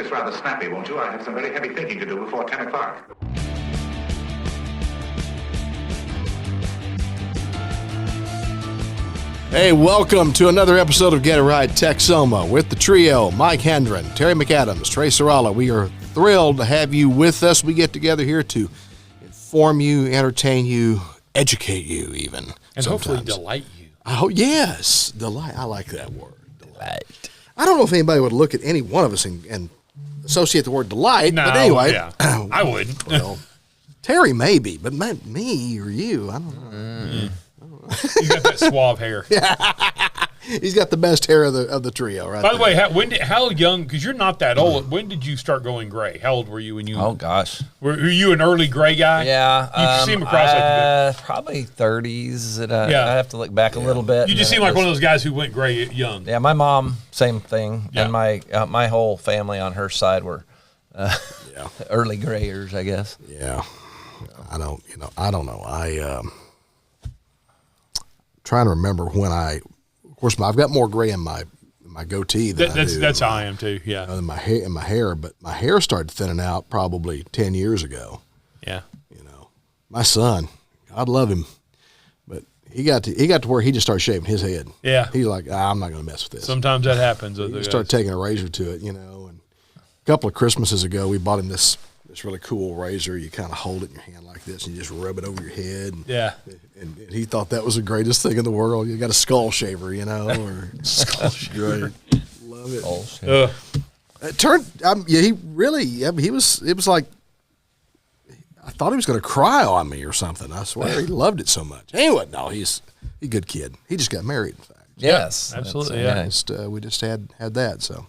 this rather snappy, won't you? I have some very heavy thinking to do before 10 o'clock. Hey, welcome to another episode of Get It Right Texoma with the trio, Mike Hendren, Terry McAdams, Trey Serrala. We are thrilled to have you with us. We get together here to inform you, entertain you, educate you even. And sometimes. hopefully delight you. Oh, yes, delight. I like that word, delight. I don't know if anybody would look at any one of us and associate the word delight, No, but anyway. yeah, I would. Well, Terry maybe, but me or you, I don't know. You got that suave hair. He's got the best hair of the trio, right? By the way, how young? Because you're not that old. When did you start going gray? How old were you when you? Oh gosh, were you an early gray guy? yeah. You seem across like probably 30s. Yeah. I have to look back a little bit. you just seem like one of those guys who went gray young. Yeah, my mom, same thing, Yeah. and my whole family on her side were early grayers, I guess. Yeah, I don't know. Trying to remember when of course, I've got more gray in my goatee than I do. That's how I am too. Yeah, in my hair, but my hair started thinning out probably 10 years ago. yeah. My son, God love him, but he got to where he just started shaving his head. Yeah. He's like, I'm not going to mess with this. Sometimes that happens. He just started taking a razor to it, And a couple of Christmases ago, we bought him this really cool razor. You kind of hold it in your hand like this, and you just rub it over your head. Yeah. And he thought that was the greatest thing in the world. You got a skull shaver, or Skull shaver. Great. Love it. It turned. He really. He was. It was like I thought he was going to cry on me or something. I swear he loved it so much. Anyway, no, he's a good kid. He just got married. In fact, Yes, absolutely. that's Yeah. we just had that. So.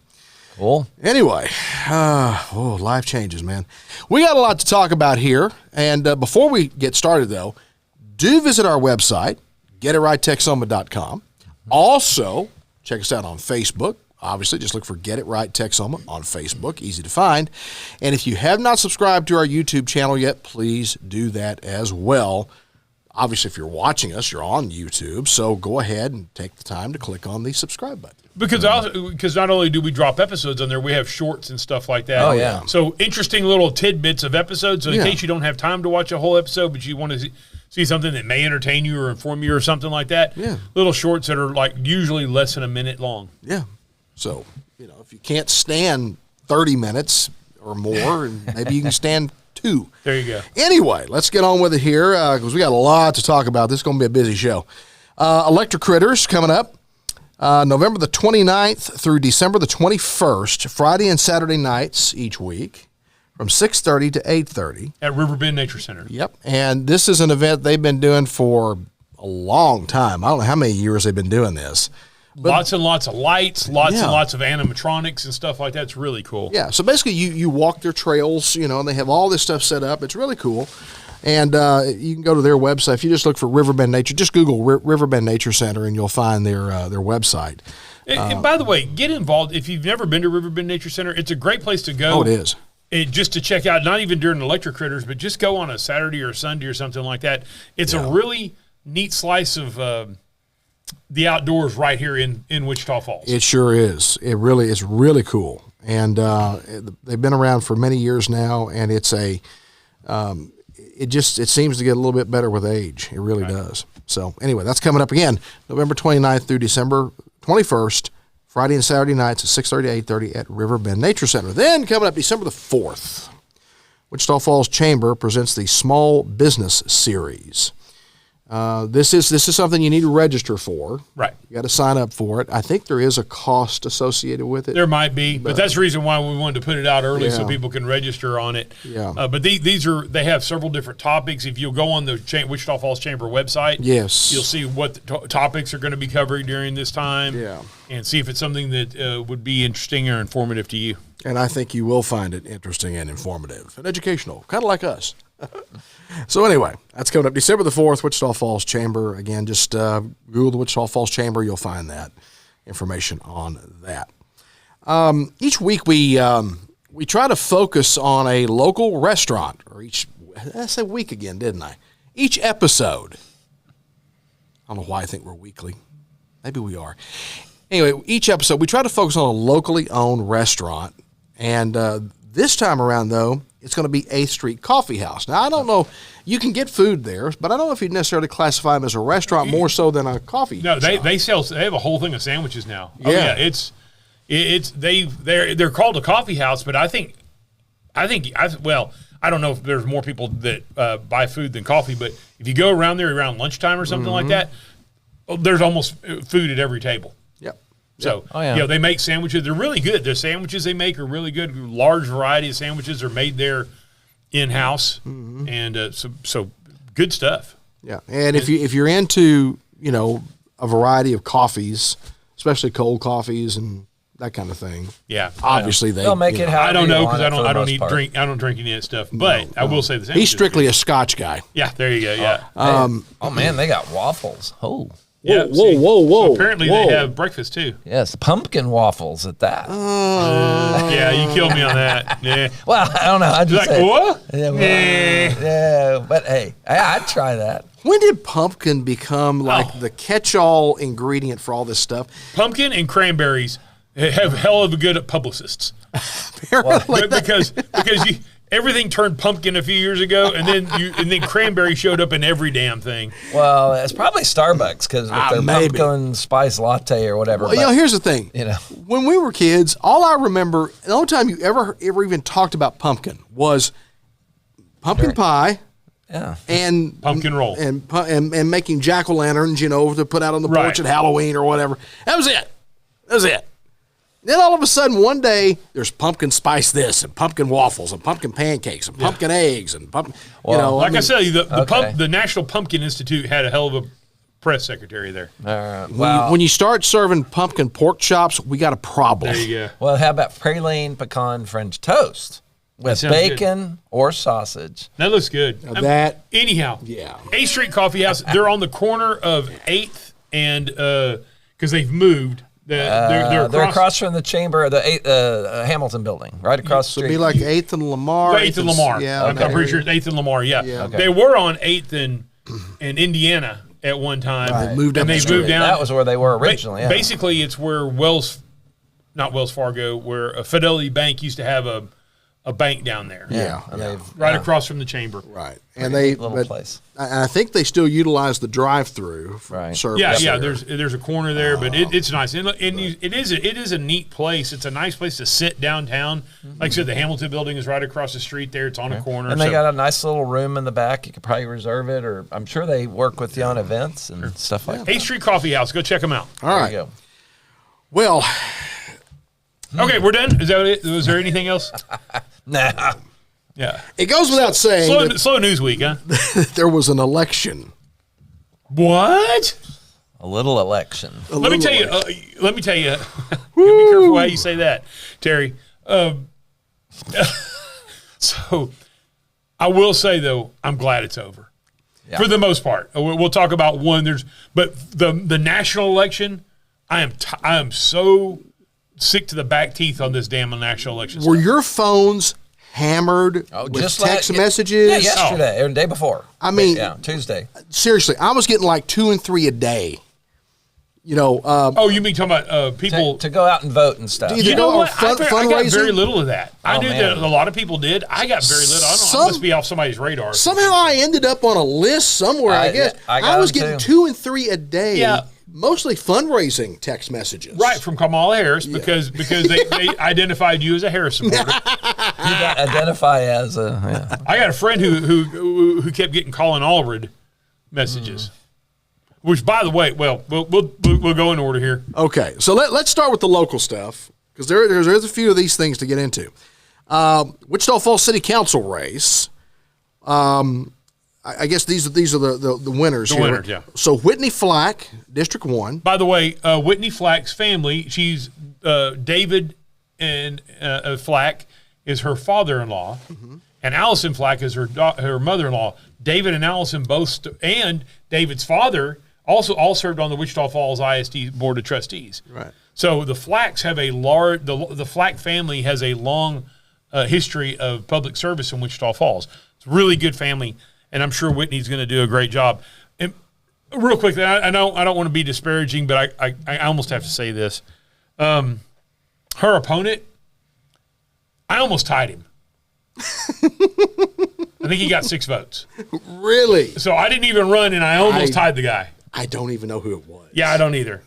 cool. Anyway, life changes, man. We got a lot to talk about here. And before we get started, though, do visit our website, getitrighttexoma.com. Also, check us out on Facebook. Obviously, just look for Get It Right Texoma on Facebook. Easy to find. And if you have not subscribed to our YouTube channel yet, please do that as well. Obviously, if you're watching us, you're on YouTube. So go ahead and take the time to click on the subscribe button. Because not only do we drop episodes on there, we have shorts and stuff like that. Oh, yeah. So interesting little tidbits of episodes. So in Yeah. case you don't have time to watch a whole episode, but you want to see something that may entertain you or inform you or something like that, Yeah. little shorts that are like usually less than a minute long. Yeah. So, if you can't stand 30 minutes or more, maybe you can stand 2. There you go. Anyway, let's get on with it here because we got a lot to talk about. This is going to be a busy show. Electricritters coming up November the 29th through December the 21st, Friday and Saturday nights each week from 6:30 to 8:30. At Riverbend Nature Center. Yep. And this is an event they've been doing for a long time. I don't know how many years they've been doing this. Lots and lots of lights, lots Yeah. and lots of animatronics and stuff like that. It's really cool. Yeah, so basically you walk their trails, and they have all this stuff set up. It's really cool. And you can go to their website. If you just look for Riverbend Nature, just Google Riverbend Nature Center, and you'll find their website. And by the way, get involved. If you've never been to Riverbend Nature Center, it's a great place to go. Oh, it is. Just to check out, not even during Electricritters, but just go on a Saturday or Sunday or something like that. It's a really neat slice of the outdoors right here in Wichita Falls. It sure is. It's really cool. And they've been around for many years now, and it's it seems to get a little bit better with age. It really does. So anyway, that's coming up again, November 29th through December 21st, Friday and Saturday nights at 6:30 to 8:30 at Riverbend Nature Center. Then coming up December the 4th, Wichita Falls Chamber presents the Small Business Series. This is something you need to register for. Right. You got to sign up for it. I think there is a cost associated with it. There might be, but that's the reason why we wanted to put it out early so Yeah. people can register on it. Yeah. But they have several different topics. If you'll go on the Wichita Falls Chamber website, Yes. you'll see what the topics are going to be covered during this time. Yeah. And see if it's something that would be interesting or informative to you. And I think you will find it interesting and informative and educational, kind of like us. So anyway, that's coming up December the 4th, Wichita Falls Chamber. Again, just Google the Wichita Falls Chamber. You'll find that information on that. Each week we try to focus on a local restaurant, or I said week again, didn't I? Each episode. I don't know why I think we're weekly. Maybe we are. Anyway, each episode we try to focus on a locally owned restaurant And this time around, though, it's going to be 8th Street Coffee House. Now, I don't know. You can get food there, but I don't know if you'd necessarily classify them as a restaurant more so than a coffee No, shop. they have a whole thing of sandwiches now. Oh, Yeah. yeah, they're called a coffee house, but I don't know if there's more people that buy food than coffee, but if you go around there around lunchtime or something like that, there's almost food at every table. Yep. So, Oh, yeah. you know, they make sandwiches. They're really good. The sandwiches they make are really good. Large variety of sandwiches are made there in-house, and so good stuff. Yeah, and if you're into, you know, a variety of coffees, especially cold coffees and that kind of thing, Yeah, obviously They'll make you it know. how I don't know because I I don't drink any of that stuff. But I will say the sandwiches. He's strictly a Scotch guy. Yeah, there you go. Yeah. Oh man, they got waffles. Oh. Yeah, Whoa, whoa, whoa! So apparently whoa. they have breakfast too. Yes, pumpkin waffles at that. Yeah, you killed me on that. Yeah. Well, I don't know. I just Like said, what? Yeah, well, Yeah. yeah, but hey, I'd try that. When did pumpkin become like the catch-all ingredient for all this stuff? Pumpkin and cranberries have hell of a good publicists. Apparently, because everything turned pumpkin a few years ago, and then cranberry showed up in every damn thing. Well, it's probably Starbucks because with their maybe. pumpkin spice latte or whatever. Well, you know, here's the thing. You know. When we were kids, all I remember, the only time you ever even talked about pumpkin was pumpkin pie Yeah. and Pumpkin roll. and making jack-o'-lanterns, you know, to put out on the porch Right. at Halloween or whatever. That was it. Then all of a sudden, one day, there's pumpkin spice this and pumpkin waffles and pumpkin pancakes and pumpkin eggs and pumpkin. You know, Like I said, Okay. the National Pumpkin Institute had a hell of a press secretary there. Well, when you start serving pumpkin pork chops, we got a problem. There you go. well, how about praline pecan French toast with sounds bacon or sausage? That looks good. That- anyhow, Yeah. 8th Street Coffee House. They're on the corner of 8th and because they've moved. They're across from the chamber, the Hamilton building, right across the So street. it'd be like 8th and Lamar. 8th and Lamar. Yeah, I'm pretty sure it's 8th and Lamar. Yeah, Okay. They were on 8th in Indiana at one time. Right. Moved up and the they street. moved down. That was where they were originally. Yeah. Basically, it's where not Wells Fargo, where a Fidelity Bank used to have a bank down there. Yeah. And they've Right across from the chamber. Right. And they little but place. I think they still utilize the drive-through for Right. service. Yeah. there. There's a corner there, but it's nice, and it is a neat place. It's a nice place to sit downtown. Like I said, the Hamilton Building is right across the street there. It's on a corner, And they got a nice little room in the back. You could probably reserve it, or I'm sure they work with you on events and stuff like that. 8th Street Coffee House. Go check them out. All There right. you go. Well, Okay, we're done. Is that it? Was there anything else? Nah. Yeah. it goes without saying Slow news week, huh? that there was an election. What? A little election. Let me tell you. Let me tell you. Be careful how you say that, Terry. So, I will say though, I'm glad it's over, for the most part. We'll talk about one. But the national election, I am so sick to the back teeth on this damn national election. Were stuff. your phones hammered with text messages? Yeah, yesterday or the day before. I mean- yeah, Tuesday. Seriously, I was getting like 2 and 3 a day. You know, Oh, you mean talking about people? To go out and vote and stuff. Either You know go on what? I got fundraising? very little of that. I Oh, knew man. that a lot of people did. I got very little. I don't know. I must be off somebody's radar. Somehow I ended up on a list somewhere, I guess. I got was them getting too. 2 and 3 a day. Yeah. Mostly fundraising text messages. Right, from Kamala Harris because they identified you as a Harris supporter. You got identify as a. Yeah. I got a friend who kept getting Colin Allred messages. Which, by the way, well, we'll go in order here. Okay, so let's start with the local stuff because there's a few of these things to get into. Wichita Falls City Council race. I guess these are the winners. The here. winners, yeah. So Whitney Flack, District 1. By the way, Whitney Flack's family, she's David and Flack is her father-in-law, and Allison Flack is her mother-in-law. David and Allison both, and David's father also all served on the Wichita Falls ISD Board of Trustees. Right. So the Flacks have a large, the Flack family has a long history of public service in Wichita Falls. It's a really good family, and I'm sure Whitney's going to do a great job. And real quick, I don't want to be disparaging, but I almost have to say this. Her opponent almost tied him. I think he got 6 votes. Really? So I didn't even run, and I almost tied the guy. I don't even know who it was. Yeah, I don't either.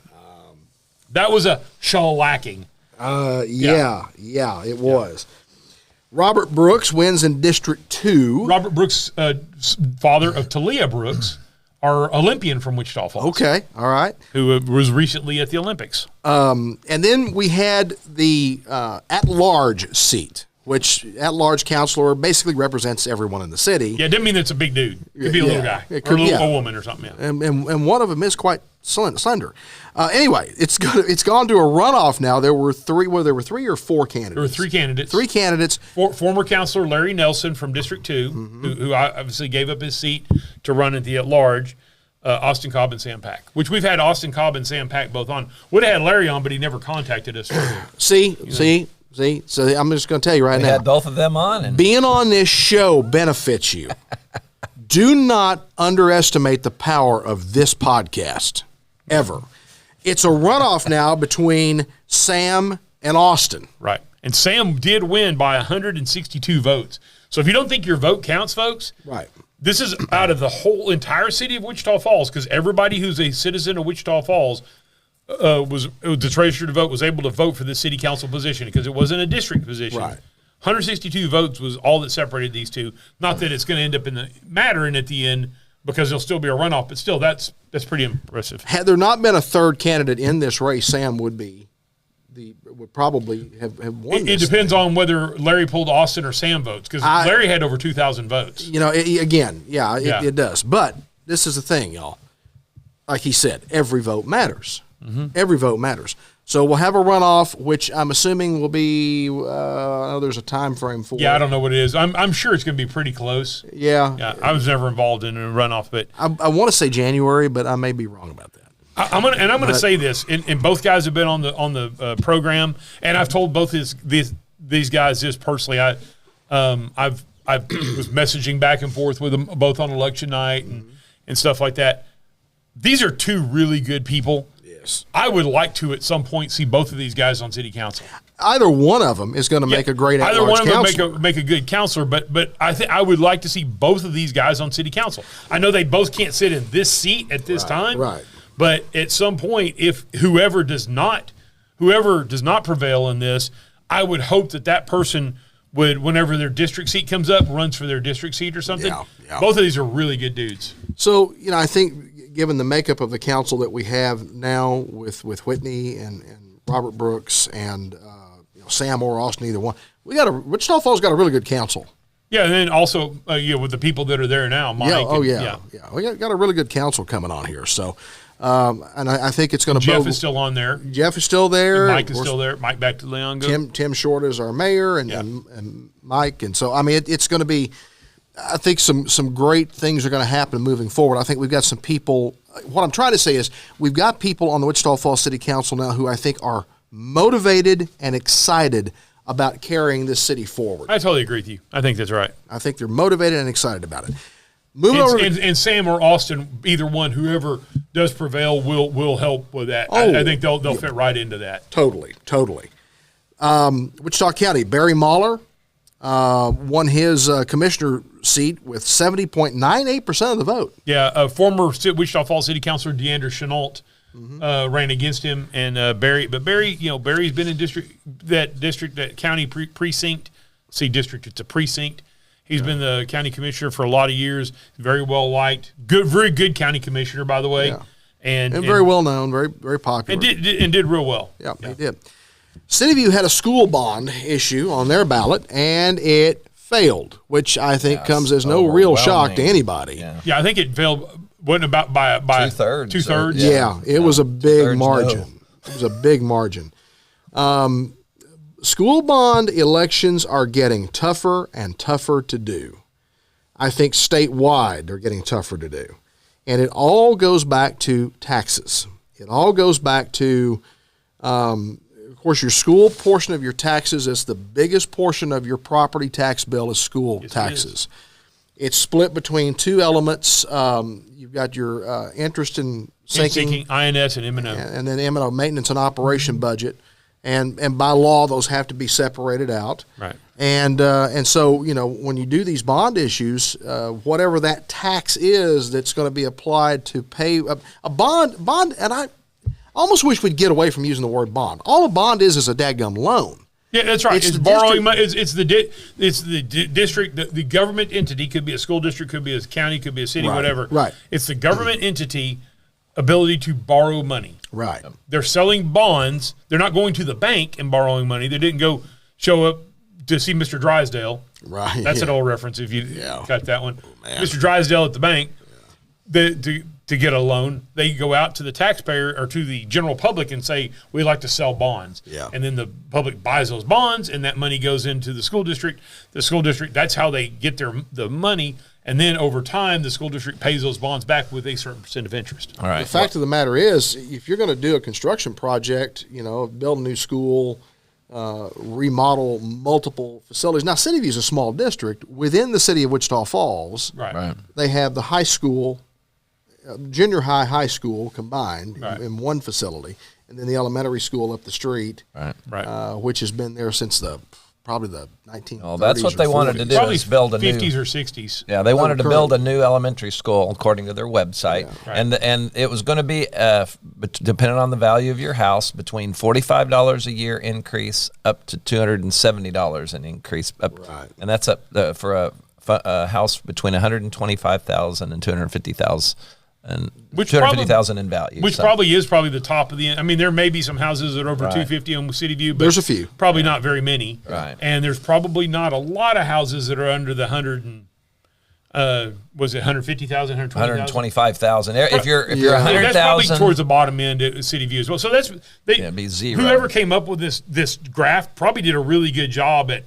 That was a shellacking. Yeah, it was. Robert Brooks wins in District 2. Robert Brooks, father of Talia Brooks, our Olympian from Wichita Falls. Okay, all right. Who was recently at the Olympics. And then we had the at-large seat, which at-large counselor basically represents everyone in the city. Yeah, it doesn't mean it's a big dude. It could be a little guy. It Or could, a woman or something. Yeah. And one of them is quite slender. Anyway, it's gone to a runoff now. There were 3 or 4 candidates. There were 3 candidates. 3 candidates. Former counselor Larry Nelson from District 2, who obviously gave up his seat to run at the at-large, Austin Cobb and Sam Pack, which we've had Austin Cobb and Sam Pack both on. Would have had Larry on, but he never contacted us. See. So I'm just going to tell you right We now. had both of them on. And Being on this show benefits you. Do not underestimate the power of this podcast, ever. It's a runoff now between Sam and Austin. Right. And Sam did win by 162 votes. So if you don't think your vote counts, folks, Right. this is out of the whole entire city of Wichita Falls, because everybody who's a citizen of Wichita Falls was registered to vote, was able to vote for the city council position because it wasn't a district position. Right. 162 votes was all that separated these two. Not that it's going to end up in the mattering at the end, because there'll still be a runoff, but still, that's pretty impressive. Had there not been a third candidate in this race, Sam would probably have won. It depends on whether Larry pulled Austin or Sam votes, because Larry had over 2,000 votes. It does. But this is the thing, y'all. Like he said, every vote matters. Every vote matters. So we'll have a runoff, which I'm assuming will be. There's a time frame for. Yeah, I don't know what it is. I'm sure it's going to be pretty close. Yeah. I was never involved in a runoff, but I want to say January, but I may be wrong about that. I'm gonna say this, and both guys have been on the program, and I've told both these guys this personally. I was messaging back and forth with them both on election night and stuff like that. These are 2 really good people. Yes. I would like to at some point see both of these guys on city council. Either one of them is going to make a great at-large Either one of counselor. them make a good counselor, but I would like to see both of these guys on city council. I know they both can't sit in this seat at this time, right. But at some point, if whoever does not prevail in this, I would hope that person would, whenever their district seat comes up, runs for their district seat or something. Yeah. Both of these are really good dudes. So, I think given the makeup of the council that we have now with Whitney and Robert Brooks and Sam or Austin, either one, Wichita Falls got a really good council. Yeah, and then also with the people that are there now, Mike. Yeah. We got a really good council coming on here. So, and I think it's going to. Jeff is still on there. Jeff is still there. And Mike is still there. Mike back to Leongo. Tim Short is our mayor, and Mike, and so it's going to be. I think some great things are going to happen moving forward. I think we've got some people. What I'm trying to say is we've got people on the Wichita Falls City Council now who I think are motivated and excited about carrying this city forward. I totally agree with you. I think that's right. I think they're motivated and excited about it. Moving over, and Sam or Austin, either one, whoever does prevail, will help with that. I think they'll fit right into that. Totally. Wichita County, Barry Mahler won his commissioner seat with 70.98% of the vote. Yeah, former Wichita Falls City Councilor Deandra Chenault ran against him, and Barry's been in that county precinct. See, district, it's a precinct. He's been the county commissioner for a lot of years. Very well liked. Very good county commissioner, by the way. Yeah. And very well known, very, very popular. And did real well. Yeah, he did. City View had a school bond issue on their ballot, and it failed, which I think comes as no real shock to anybody. Yeah, I think it failed. Wasn't about by 2/3. 2/3. Yeah, it was a big margin. No. It was a big margin. School bond elections are getting tougher and tougher to do. I think statewide they're getting tougher to do. And it all goes back to taxes. It all goes back to, of course, your school portion of your taxes is the biggest portion of your property tax bill is school taxes. It's split between 2 elements. You've got your interest in sinking, INS and M&O. and then M&O, maintenance and operation budget. And by law, those have to be separated out. Right. And so, when you do these bond issues, whatever that tax is that's going to be applied to pay a bond, and I almost wish we'd get away from using the word bond. All a bond is a dadgum loan. Yeah, that's right. It's It's the borrowing district- money. It's the district, the government entity. Could be a school district, could be a county, could be a city, Right, whatever. right. It's the government entity ability to borrow money. Right. They're selling bonds. They're not going to the bank and borrowing money. They didn't go show up to see Mr. Drysdale. Right. That's yeah. an old reference if you got that one. man. Mr. Drysdale at the bank. To get a loan, they go out to the taxpayer or to the general public and say, we'd like to sell bonds. Yeah. And then the public buys those bonds, and that money goes into the school district. The school district, that's how they get the money. And then over time, the school district pays those bonds back with a certain percent of interest. All right. The fact of the matter is, if you're going to do a construction project, build a new school, remodel multiple facilities. Now, City View is a small district. Within the city of Wichita Falls, Right. they have the high school, junior high school combined Right. in one facility, and then the elementary school up the street, Right. which has been there since probably the 1930s. Well, that's what or they wanted 40s. to do Probably is build a 50s new. or 60s. Yeah, they wanted to current. build a new elementary school according to their website, Right. and it was going to be depending on the value of your house between $45 a year increase up to $270 an increase. Right. And that's up for a house between $125,000 and $250,000 and Which $250,000 in value. Which So- probably is the top of the end. I mean, there may be some houses that are over Right. 250 on City View, but There's a few. Probably not very many. Right. And there's probably not a lot of houses that are under the 100 and was it 150,000, 120,000? 125,000. If you're Yeah. That's probably 100,000, towards the bottom end at City View as well. So that's it'd be zero. Whoever came up with this graph probably did a really good job at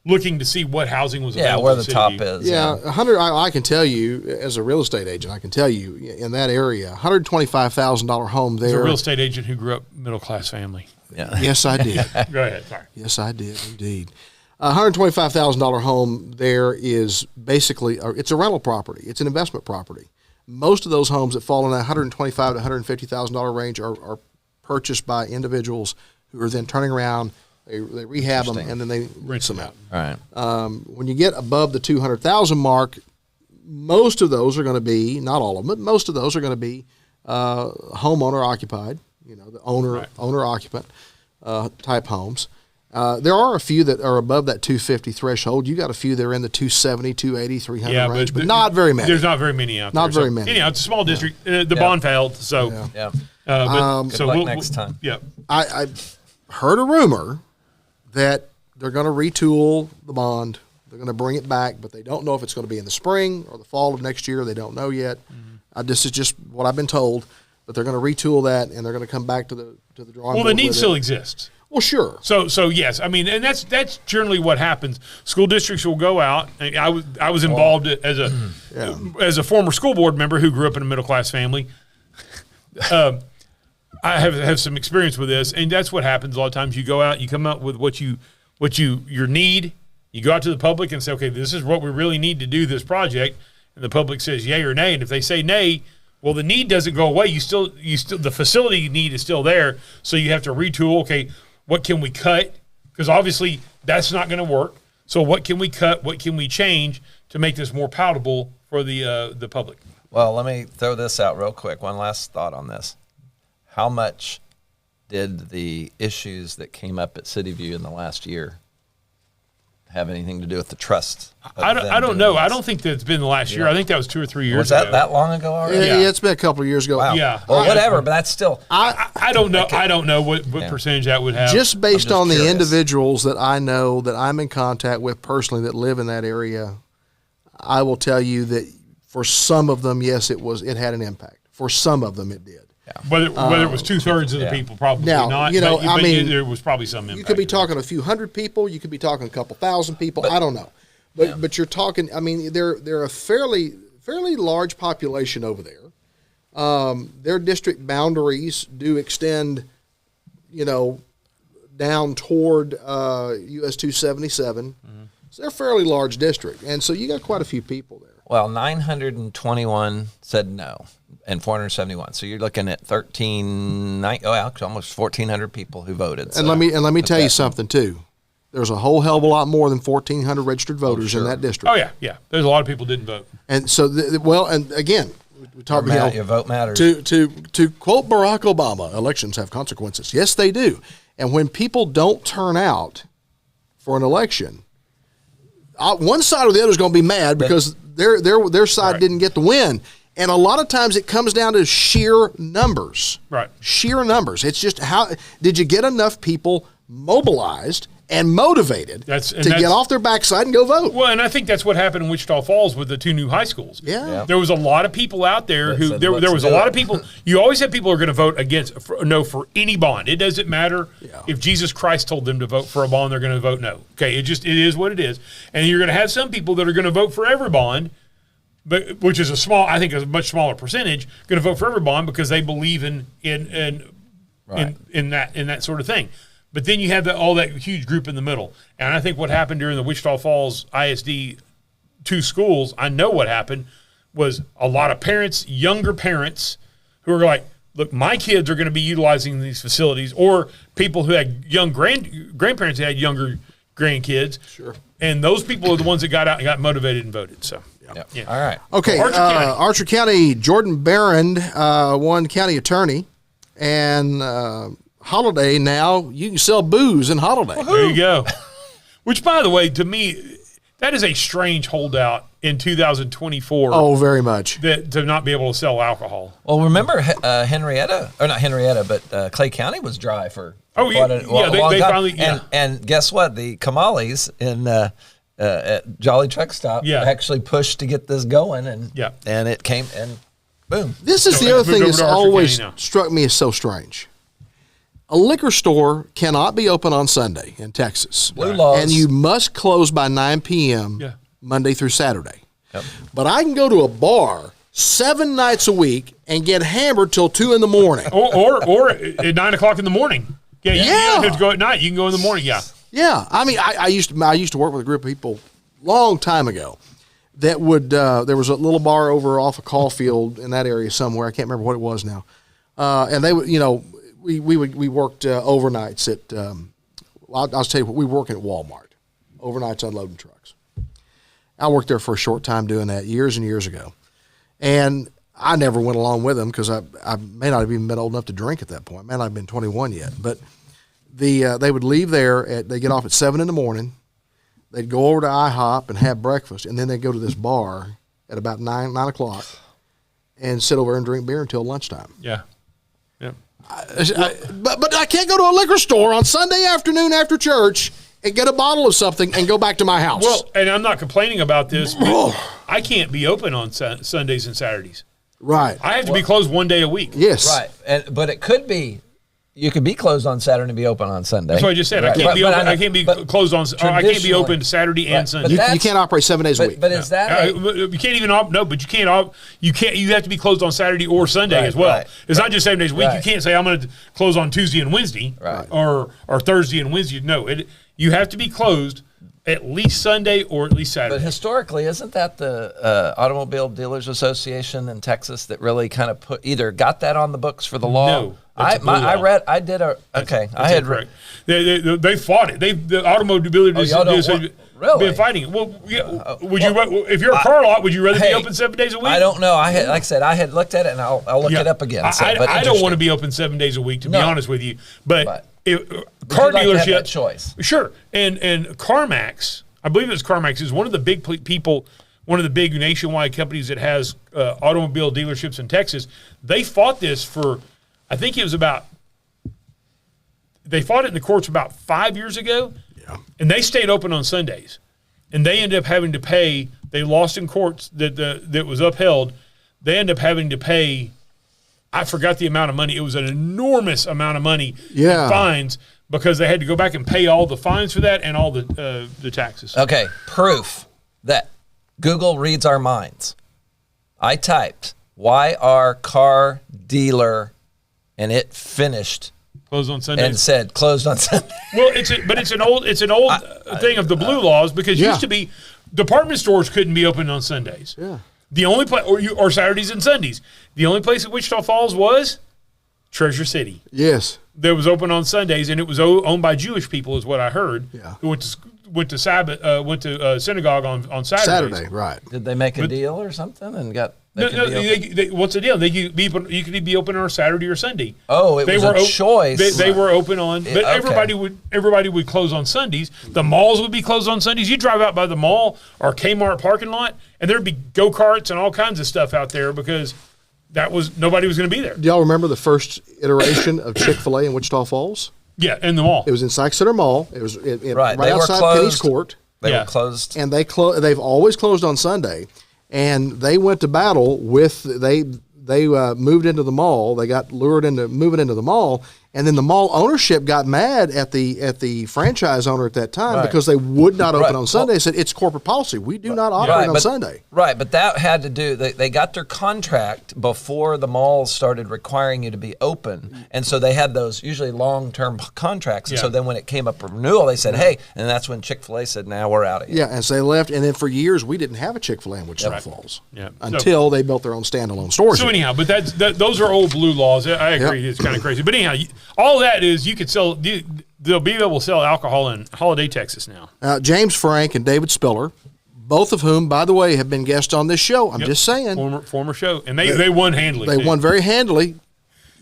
looking to see what housing was available. where in the City top View. is. Yeah, 100. I can tell you, as a real estate agent, I can tell you in that area, $125,000 home As a there. real estate agent who grew up middle class family. Yeah. Yes, I did. Go ahead. Sorry. Yes, I did indeed. $125,000 home there is basically it's a rental property. It's an investment property. Most of those homes that fall in that $125,000 to $150,000 range are purchased by individuals who are then turning around. They rehab them and then they rent them out. All right. When you get above the 200,000 mark, most of those are going to be, not all of them, but most of those are going to be homeowner occupied. The owner occupant type homes. There are a few that are above that 250 threshold. You got a few that are in the 270, 280, 300 range, but not very many. There's not very many out there. Not very many. Anyhow, it's a small district. The bond failed, so. Yeah. But, Good luck next time. Yeah. I heard a rumor that they're going to retool the bond. They're going to bring it back, but they don't know if it's going to be in the spring or the fall of next year. They don't know yet. This is just what I've been told. But they're going to retool that, and they're going to come back to the drawing board. Well, the need with still it. exists. Well, sure. So yes, I mean, and that's generally what happens. School districts will go out. And I was involved as a former school board member who grew up in a middle class family. I have some experience with this, and that's what happens a lot of times. You go out, you come out with your need. You go out to the public and say, okay, this is what we really need to do this project, and the public says yay or nay. And if they say nay, well, the need doesn't go away. You still the facility need is still there, so you have to retool. Okay, what can we cut? Because obviously that's not going to work. So what can we cut? What can we change to make this more palatable for the public? Well, let me throw this out real quick. One last thought on this. How much did the issues that came up at City View in the last year have anything to do with the trust? I don't know. I don't think that's been the last year. I think that was 2 or 3 years Was ago. that long ago already? Yeah, it's been a couple of years ago. Wow. Yeah. Well, whatever, but that's still. I don't know. I don't know what percentage that would have. Just based just on the curious. individuals that I know that I'm in contact with personally that live in that area, I will tell you that for some of them, yes, it had an impact. For some of them, it did. whether it was 2/3 of the people, probably Now, not. I mean, there was probably some impact. You could be talking a few hundred people. You could be talking a couple thousand people. I don't know, but you're talking. I mean, they're a fairly large population over there. Their district boundaries do extend, down toward US 277. So they're a fairly large district, and so you got quite a few people there. Well, 921 said no, and 471. So you're looking at almost 1,400 people who voted. And let me tell you something too. There's a whole hell of a lot more than 1,400 registered voters in that district. Oh yeah, yeah. There's a lot of people didn't vote. And so, and again, we talk about Your vote matters. To quote Barack Obama, elections have consequences. Yes, they do. And when people don't turn out for an election, one side or the other is going to be mad because their side didn't get the win. And a lot of times it comes down to sheer numbers. Right. Sheer numbers. It's just how did you get enough people mobilized and motivated to get off their backside and go vote? Well, and I think that's what happened in Wichita Falls with the 2 new high schools. Yeah. There was a lot of people out there who there was a lot of people. You always have people who are going to vote for any bond. It doesn't matter if Jesus Christ told them to vote for a bond, they're going to vote no. Okay, it is what it is. And you're going to have some people that are going to vote for every bond, but which is a much smaller percentage, going to vote for every bond because they believe in that sort of thing. But then you have all that huge group in the middle. And I think what happened during the Wichita Falls ISD 2 schools, I know what happened, was a lot of parents, younger parents, who are like, look, my kids are going to be utilizing these facilities, or people who had young grandparents who had younger grandkids. Sure. And those people are the ones that got out and got motivated and voted. So, yeah. All right. Okay, Archer County, Jordan Barron won county attorney, and Holiday, now you can sell booze in Holiday. There you go. Which, by the way, to me, that is a strange holdout in 2024. Oh, very much. To not be able to sell alcohol. Well, remember Henrietta, or not Henrietta, but Clay County was dry for quite a long time. Finally, and guess what? The Kamales in at Jolly Truck Stop actually pushed to get this going, and it came, and boom. This is the other thing that's always struck me as so strange. A liquor store cannot be open on Sunday in Texas. Blue laws. And you must close by 9 p.m. Monday through Saturday. Yep. But I can go to a bar 7 nights a week and get hammered till 2 in the morning. Or at 9 o'clock in the morning. You don't have to go at night. You can go in the morning, Yeah. I mean, I used to work with a group of people long time ago that would, there was a little bar over off of Caulfield in that area somewhere. I can't remember what it was now. And they would, we worked overnights at I'll tell you what, we work at Walmart, overnights unloading trucks. I worked there for a short time doing that years and years ago, and I never went along with them because I may not have even been old enough to drink at that point. May not have been 21 yet, but they would leave there they get off at 7 in the morning. They'd go over to IHOP and have breakfast, and then they'd go to this bar at about 9 o'clock and sit over and drink beer until lunchtime. Yeah. But I can't go to a liquor store on Sunday afternoon after church and get a bottle of something and go back to my house. Well, and I'm not complaining about this, but I can't be open on Sundays and Saturdays. Right. I have to be closed one day a week. Yes. Right. But it could be, you could be closed on Saturday and be open on Sunday. That's what I just said. Right. I can't be closed on. I can't be open Saturday and Sunday. You can't operate 7 days a week. But is that you can't even but you can't. You have to be closed on Saturday or Sunday as well. Right. It's not just 7 days a week. Right. You can't say I'm going to close on Tuesday and Wednesday, or Thursday and Wednesday. No, you have to be closed at least Sunday or at least Saturday. But historically, isn't that the Automobile Dealers Association in Texas that really kind of either got that on the books for the law? No. I had correct. They fought it. The Automobile Dealers Association been fighting it. Well, would you? If you're a car lot, would you rather be open 7 days a week? I don't know. Like I said, I had looked at it, and I'll look it up again. I don't want to be open 7 days a week, to be honest with you. But car dealership choice, sure. And CarMax, I believe it's CarMax, is one of the big people. One of the big nationwide companies that has automobile dealerships in Texas. They fought this for. I think it was they fought it in the courts about 5 years ago, and they stayed open on Sundays. And they ended up having to pay, they lost in courts that was upheld. They ended up having to pay, I forgot the amount of money. It was an enormous amount of money in fines because they had to go back and pay all the fines for that and all the taxes. Okay, proof that Google reads our minds. I typed, why are car dealer... and it finished closed on Sunday and said closed on Sunday. Well, it's an old thing of the blue laws because used to be department stores couldn't be open on Sundays. Yeah. The only place or Saturdays and Sundays. The only place at Wichita Falls was Treasure City. Yes. That was open on Sundays, and it was owned by Jewish people, is what I heard. Yeah. Who went to synagogue on Saturdays. Saturday, right. Did they make a deal or something and got? No, what's the deal? You could be open on Saturday or Sunday. Oh, it was a choice. They were open on, but okay. everybody would close on Sundays. The malls would be closed on Sundays. You drive out by the mall or Kmart parking lot, and there'd be go-karts and all kinds of stuff out there because nobody was going to be there. Do y'all remember the first iteration of Chick-fil-A in Wichita Falls? Yeah, in the mall. It was in Sykes Center Mall. It was right They were outside closed. Penny's Court. They Yeah. were closed. And they've always closed on Sunday. And they went to battle with they moved into the mall. They got lured into moving into the mall, and then the mall ownership got mad at the franchise owner at that time because they would not open on Sunday. Said it's corporate policy. We do not operate on Sunday. Right, but that had to do. They got their contract before the malls started requiring you to be open, and so they had those usually long-term contracts. And so then when it came up for renewal, they said, "Hey," and that's when Chick-fil-A said, "Now we're out of here." Yeah, and so they left, and then for years we didn't have a Chick-fil-A in Wichita Falls until they built their own standalone stores. So anyhow, but those are old blue laws. I agree, it's kind of crazy. But anyhow, all that is you could sell. They'll be able to sell alcohol in Holiday, Texas now. James Frank and David Spiller, both of whom, by the way, have been guests on this show. I'm just saying, former show, and they won handily. They won very handily.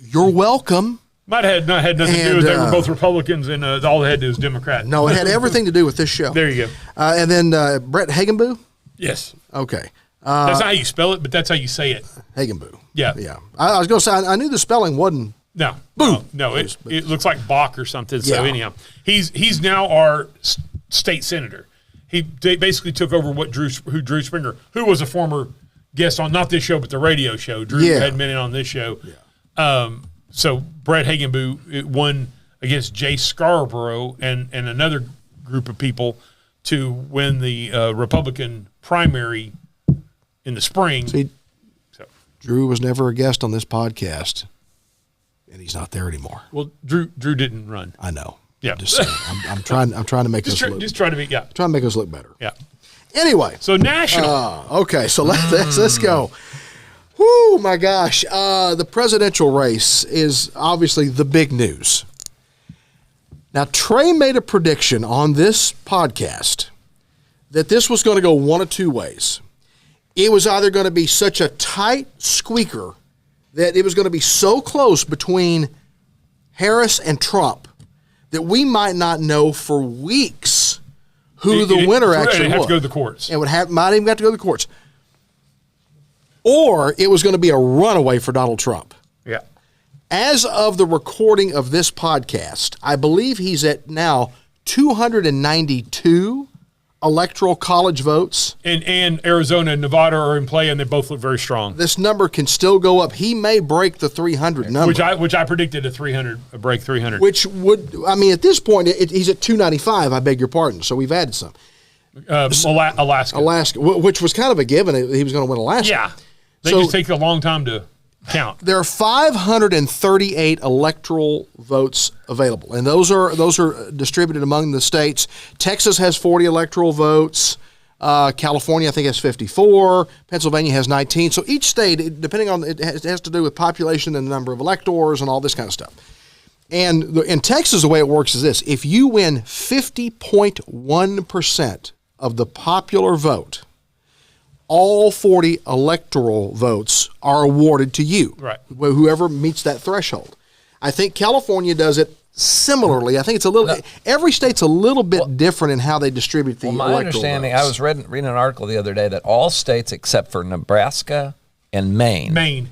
You're welcome. Might have not had nothing to do with they were both Republicans, and all they had to do was Democrat. No, it had everything to do with this show. There you go. And then Brett Hagenboo. Yes. Okay. That's not how you spell it, but that's how you say it. Hagenboo. Yeah. Yeah. I was going to say I knew the spelling wasn't. No, it looks like Bach or something. So anyhow, he's now our state senator. They basically took over what Drew Springer, who was a former guest on not this show but the radio show. Drew had been in on this show. Yeah. So Brett Hagenboo won against Jay Scarborough and another group of people to win the Republican primary in the spring. See, Drew was never a guest on this podcast. And he's not there anymore. Well, Drew didn't run. I know. Yeah, I'm just saying. I'm trying to make us look. Just trying to be trying to make us look better. Yeah. Anyway. So national. Okay. So let's go. Whoo, my gosh. The presidential race is obviously the big news. Now, Trey made a prediction on this podcast that this was going to go one of two ways. It was either going to be such a tight squeaker that it was going to be so close between Harris and Trump that we might not know for weeks who the winner actually was. It have to go to the courts. And might even have to go to the courts. Or it was going to be a runaway for Donald Trump. Yeah. As of the recording of this podcast, I believe he's at now 292 electoral college votes. And Arizona and Nevada are in play, and they both look very strong. This number can still go up. He may break the 300 number. Which I predicted a break 300. Which would, I mean, at this point, he's at 295, I beg your pardon. So we've added some. Alaska, which was kind of a given. He was going to win Alaska. Yeah. They just take a long time to count. There are 538 electoral votes available, and those are distributed among the states. Texas has 40 electoral votes. California, I think, has 54. Pennsylvania has 19. So each state, depending on it has to do with population and the number of electors and all this kind of stuff. And in Texas, the way it works is this: if you win 50.1% of the popular vote, all 40 electoral votes are awarded to you, right? Whoever meets that threshold. I think California does it similarly. I think it's a little. Every state's a little bit different in how they distribute the electoral my understanding, votes. I was reading an article the other day that all states except for Nebraska and Maine,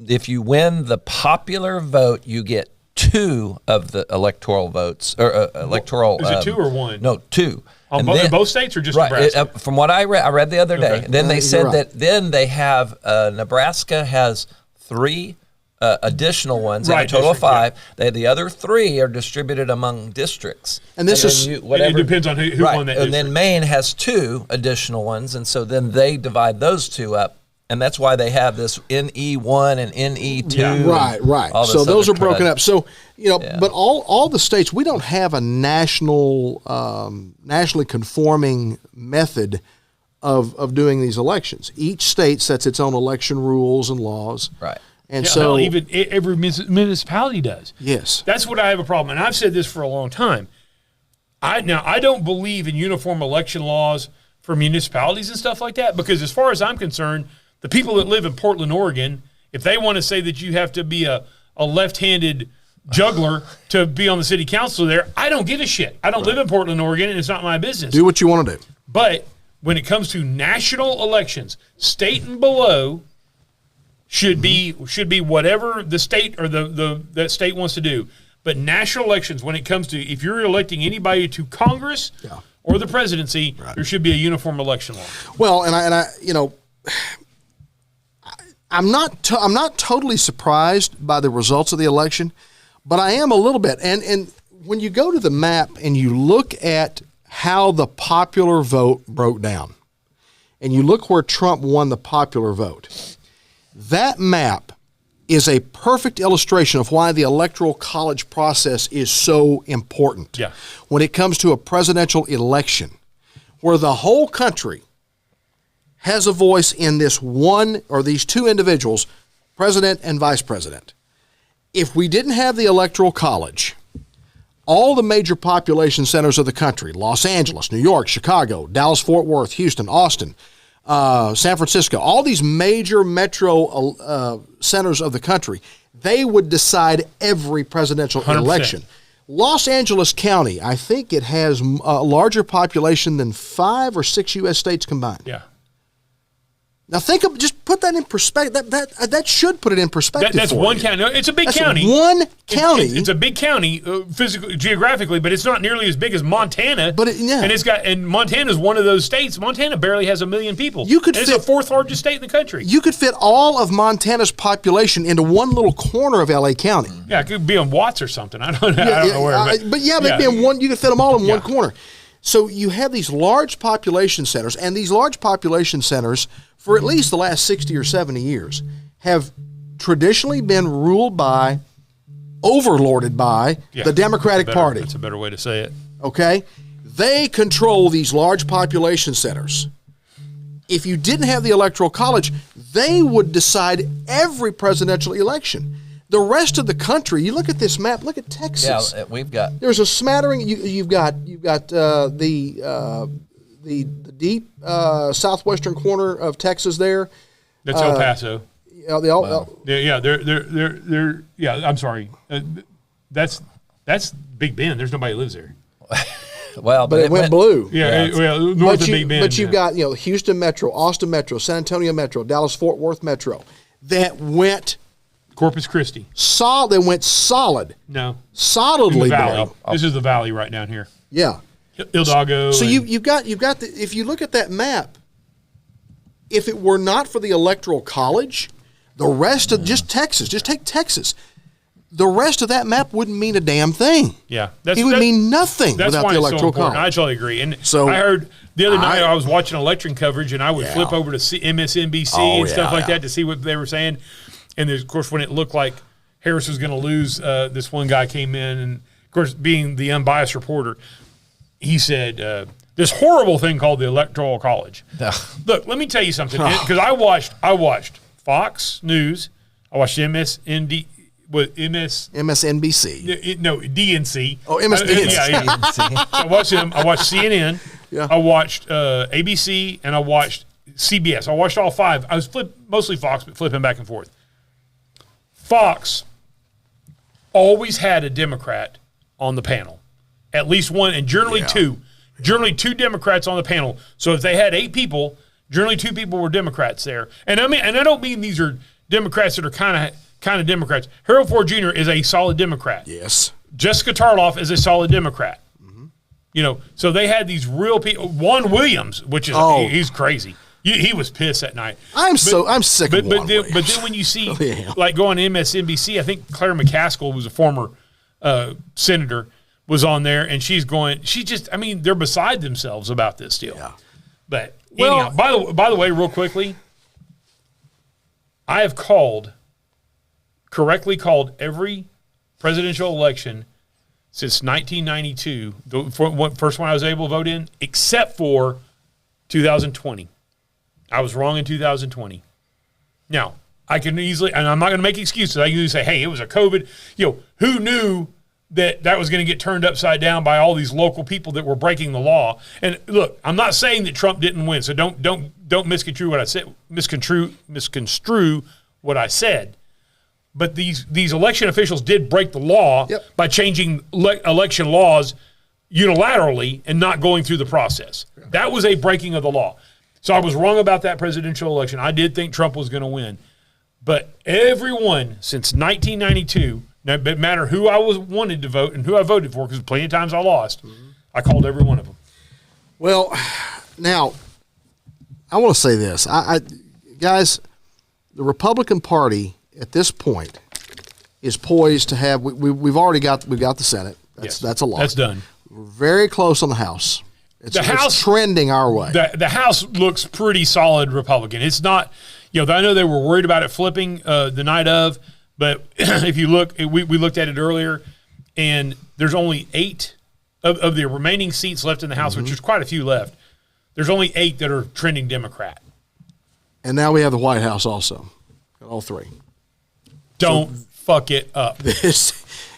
if you win the popular vote, you get 2 of the electoral votes or electoral. Is it 2 or 1? No, 2. In both states or just Nebraska? From what I read the other day. Okay. Then they said that then they have Nebraska has 3 additional ones, a total of 5. Yeah. The other 3 are distributed among districts. And this it depends on who won that. And then Maine has 2 additional ones, and so then they divide those 2 up. And that's why they have this NE1 and NE2. Yeah. Right. So those are broken up. So, but all the states, we don't have a nationally conforming method of doing these elections. Each state sets its own election rules and laws. Right. And Yeah, so hell, even every municipality does. yes. That's what I have a problem. And I've said this for a long time. I don't believe in uniform election laws for municipalities and stuff like that, because as far as I'm concerned, the people that live in Portland, Oregon, if they want to say that you have to be a left-handed juggler to be on the city council there, I don't give a shit. I don't live in Portland, Oregon, and it's not my business. Do what you want to do. But when it comes to national elections, state and below should be whatever the state or that state wants to do. But national elections, when it comes to, if you're electing anybody to Congress or the presidency, there should be a uniform election law. Well, and I I'm not totally surprised by the results of the election, but I am a little bit. And when you go to the map and you look at how the popular vote broke down, and you look where Trump won the popular vote, that map is a perfect illustration of why the Electoral College process is so important when it comes to a presidential election, where the whole country has a voice in this one or these two individuals, president and vice president. If we didn't have the Electoral College, all the major population centers of the country, Los Angeles, New York, Chicago, Dallas, Fort Worth, Houston, Austin, San Francisco, all these major metro centers of the country, they would decide every presidential 100%. election. Los Angeles County, I think it has a larger population than 5 or 6 U.S. states combined. Yeah. Now just put that in perspective. That should put it in perspective. That's one county. No, it's a big county. One county. It's a big county, physically, geographically, but it's not nearly as big as Montana. But and Montana's one of those states. Montana barely has 1 million people. It's the fourth largest state in the country. You could fit all of Montana's population into one little corner of L.A. County. Yeah, it could be in Watts or something. I don't know where. They'd be in one. You could fit them all in one corner. So you have these large population centers, and these large population centers, for at least the last 60 or 70 years, have traditionally been ruled by, overlorded by, the Democratic Party. That's a better way to say it. Okay? They control these large population centers. If you didn't have the Electoral College, they would decide every presidential election. The rest of the country, you look at this map, look at Texas. Yeah, we've got. There's a smattering. You've got the deep southwestern corner of Texas there. That's El Paso. They're I'm sorry. That's Big Bend. There's nobody who lives there. Well, but it went blue. North of Big Bend. But you've got Houston Metro, Austin Metro, San Antonio Metro, Dallas Fort Worth Metro that went Corpus Christi. They went solid. No. Solidly valley. blue. This is the valley right down here. Yeah. Hidalgo. So you've got if you look at that map, if it were not for the Electoral College, the rest of just Texas, just take Texas, the rest of that map wouldn't mean a damn thing. Yeah. It would mean nothing without the Electoral College. I totally agree. And so I heard the other night I was watching election coverage, and I would flip over to MSNBC and stuff like that to see what they were saying. And of course, when it looked like Harris was going to lose, this one guy came in, and of course, being the unbiased reporter, he said this horrible thing called the Electoral College. Look, let me tell you something, because I watched Fox News, I watched MSNBC. DNC. Oh, MSDNC. I watched them. I watched CNN. Yeah. I watched ABC, and I watched CBS. I watched all 5. I was mostly Fox, but flipping back and forth. Fox always had a Democrat on the panel, at least one, and generally two. Generally 2 Democrats on the panel. So if they had 8 people, generally 2 people were Democrats there. And I don't mean these are Democrats that are kind of Democrats. Harold Ford Jr. is a solid Democrat. Yes. Jessica Tarloff is a solid Democrat. Mm-hmm. So they had these real people. Juan Williams, which is he's crazy. He was pissed that night. I'm sick of Juan Williams. But then when you see like going to MSNBC, I think Claire McCaskill, who's a former senator, was on there, and they're beside themselves about this deal. Yeah. But anyhow, by the way, real quickly, I have correctly called every presidential election since 1992, the first one I was able to vote in, except for 2020. I was wrong in 2020. Now, I can easily, and I'm not going to make excuses. I can easily say, hey, it was a COVID. Who knew that was going to get turned upside down by all these local people that were breaking the law? And look, I'm not saying that Trump didn't win, so don't misconstrue what I said. Misconstrue what I said. But these election officials did break the law by changing election laws unilaterally and not going through the process. That was a breaking of the law. So I was wrong about that presidential election. I did think Trump was going to win. But everyone since 1992, no matter who I wanted to vote and who I voted for, because plenty of times I lost, I called every one of them. Well, now, I want to say this. Guys, the Republican Party at this point is poised to have, we've got the Senate. That's a lot. That's done. We're very close on the House. It's trending our way. The House looks pretty solid Republican. It's not, I know they were worried about it flipping the night of, but if you look, we looked at it earlier, and there's only 8 of the remaining seats left in the House, which there's quite a few left. There's only 8 that are trending Democrat. And now we have the White House also. All 3. Don't fuck it up.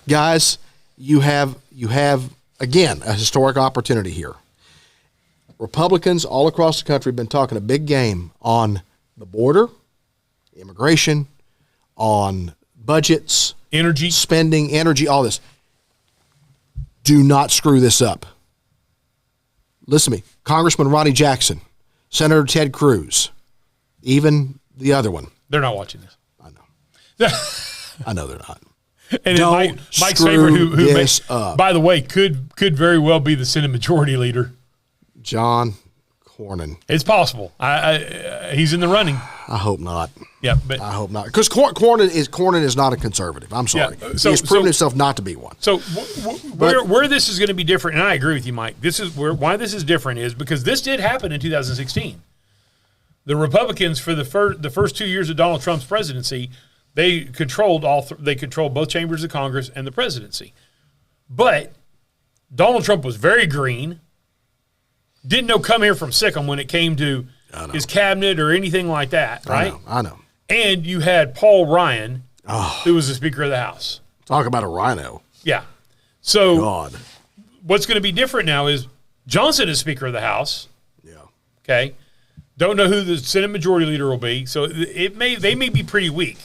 Guys, you have again a historic opportunity here. Republicans all across the country have been talking a big game on the border, immigration, on budgets, energy, spending, energy, all this. Do not screw this up. Listen to me. Congressman Ronnie Jackson, Senator Ted Cruz, even the other one. They're not watching this. I know. I know they're not. And Mike's favorite, who by the way, could very well be the Senate Majority Leader, John Cornyn. It's possible. He's in the running. I hope not. Yeah, but I hope not, because Cornyn is not a conservative. I'm sorry. Yeah, he's proven himself not to be one. So where this is going to be different, and I agree with you, Mike. This is why this is different is because this did happen in 2016. The Republicans, for the first 2 years of Donald Trump's presidency, they controlled they controlled both chambers of Congress and the presidency. But Donald Trump was very green. Didn't know come here from Sikkim when it came to his cabinet or anything like that, right? I know. And you had Paul Ryan, who was the Speaker of the House. Talk about a rhino. Yeah. So what's going to be different now is Johnson is Speaker of the House. Yeah. Okay. Don't know who the Senate Majority Leader will be. So they may be pretty weak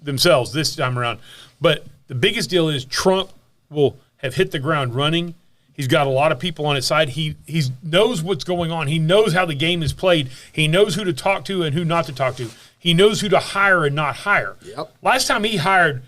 themselves this time around. But the biggest deal is Trump will have hit the ground running. He's got a lot of people on his side. He knows what's going on. He knows how the game is played. He knows who to talk to and who not to talk to. He knows who to hire and not hire. Yep. Last time he hired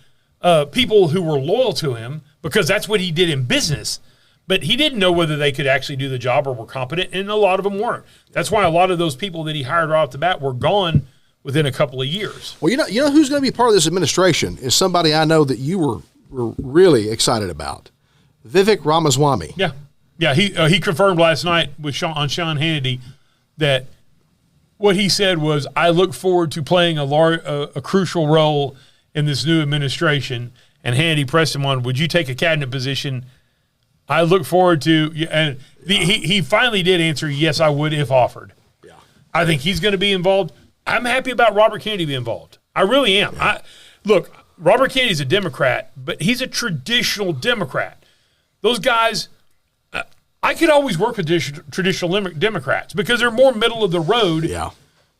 people who were loyal to him because that's what he did in business. But he didn't know whether they could actually do the job or were competent, and a lot of them weren't. That's why a lot of those people that he hired right off the bat were gone within a couple of years. Well, you know who's going to be part of this administration is somebody I know that you were really excited about. Vivek Ramaswamy. Yeah. He confirmed last night on Sean Hannity that what he said was, "I look forward to playing a crucial role in this new administration." And Hannity pressed him on, "Would you take a cabinet position?" I look forward to, and he finally did answer, "Yes, I would if offered." Yeah. I think he's going to be involved. I'm happy about Robert Kennedy being involved. I really am. Yeah. Look, Robert Kennedy's a Democrat, but he's a traditional Democrat. Those guys, I could always work with traditional Democrats because they're more middle of the road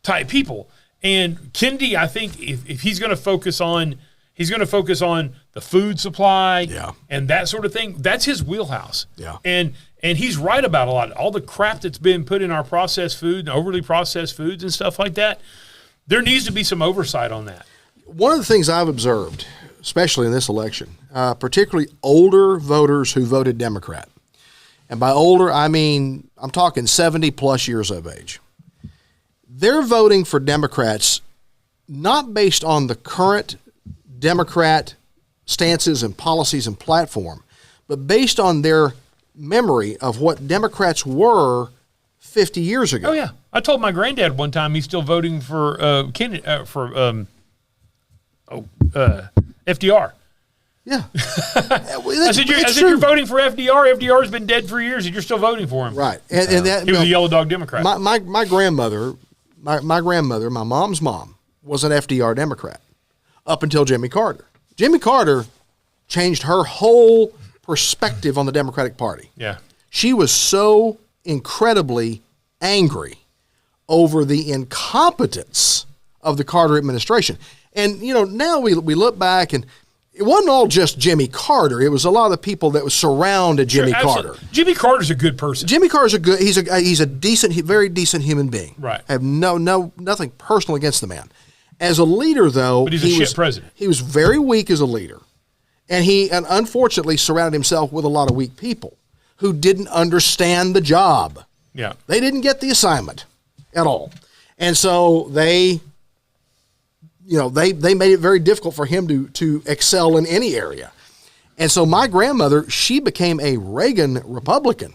type people. And Kennedy, I think, if he's going to focus on, the food supply and that sort of thing. That's his wheelhouse. Yeah. And he's right about a lot. All the crap that's been put in our processed food and overly processed foods and stuff like that, there needs to be some oversight on that. One of the things I've observed, especially in this election, particularly older voters who voted Democrat, and by older, I mean I'm talking 70-plus years of age, they're voting for Democrats not based on the current Democrat stances and policies and platform, but based on their memory of what Democrats were 50 years ago. Oh, yeah. I told my granddad one time he's still voting for FDR. Yeah. I said, you're voting for FDR. FDR's been dead for years, and you're still voting for him. Right. And that, he was a yellow dog Democrat. My grandmother, my mom's mom, was an FDR Democrat up until Jimmy Carter. Jimmy Carter changed her whole perspective on the Democratic Party. Yeah. She was so incredibly angry over the incompetence of the Carter administration. And, now we look back, and it wasn't all just Jimmy Carter. It was a lot of the people that surrounded Jimmy Carter. Jimmy Carter's a good person. Jimmy Carter's he's a decent, very decent human being. Right. I have nothing personal against the man. As a leader, though, but he's a shit president. He was very weak as a leader. And he unfortunately surrounded himself with a lot of weak people who didn't understand the job. Yeah. They didn't get the assignment at all. And so they made it very difficult for him to excel in any area. And so my grandmother, she became a Reagan Republican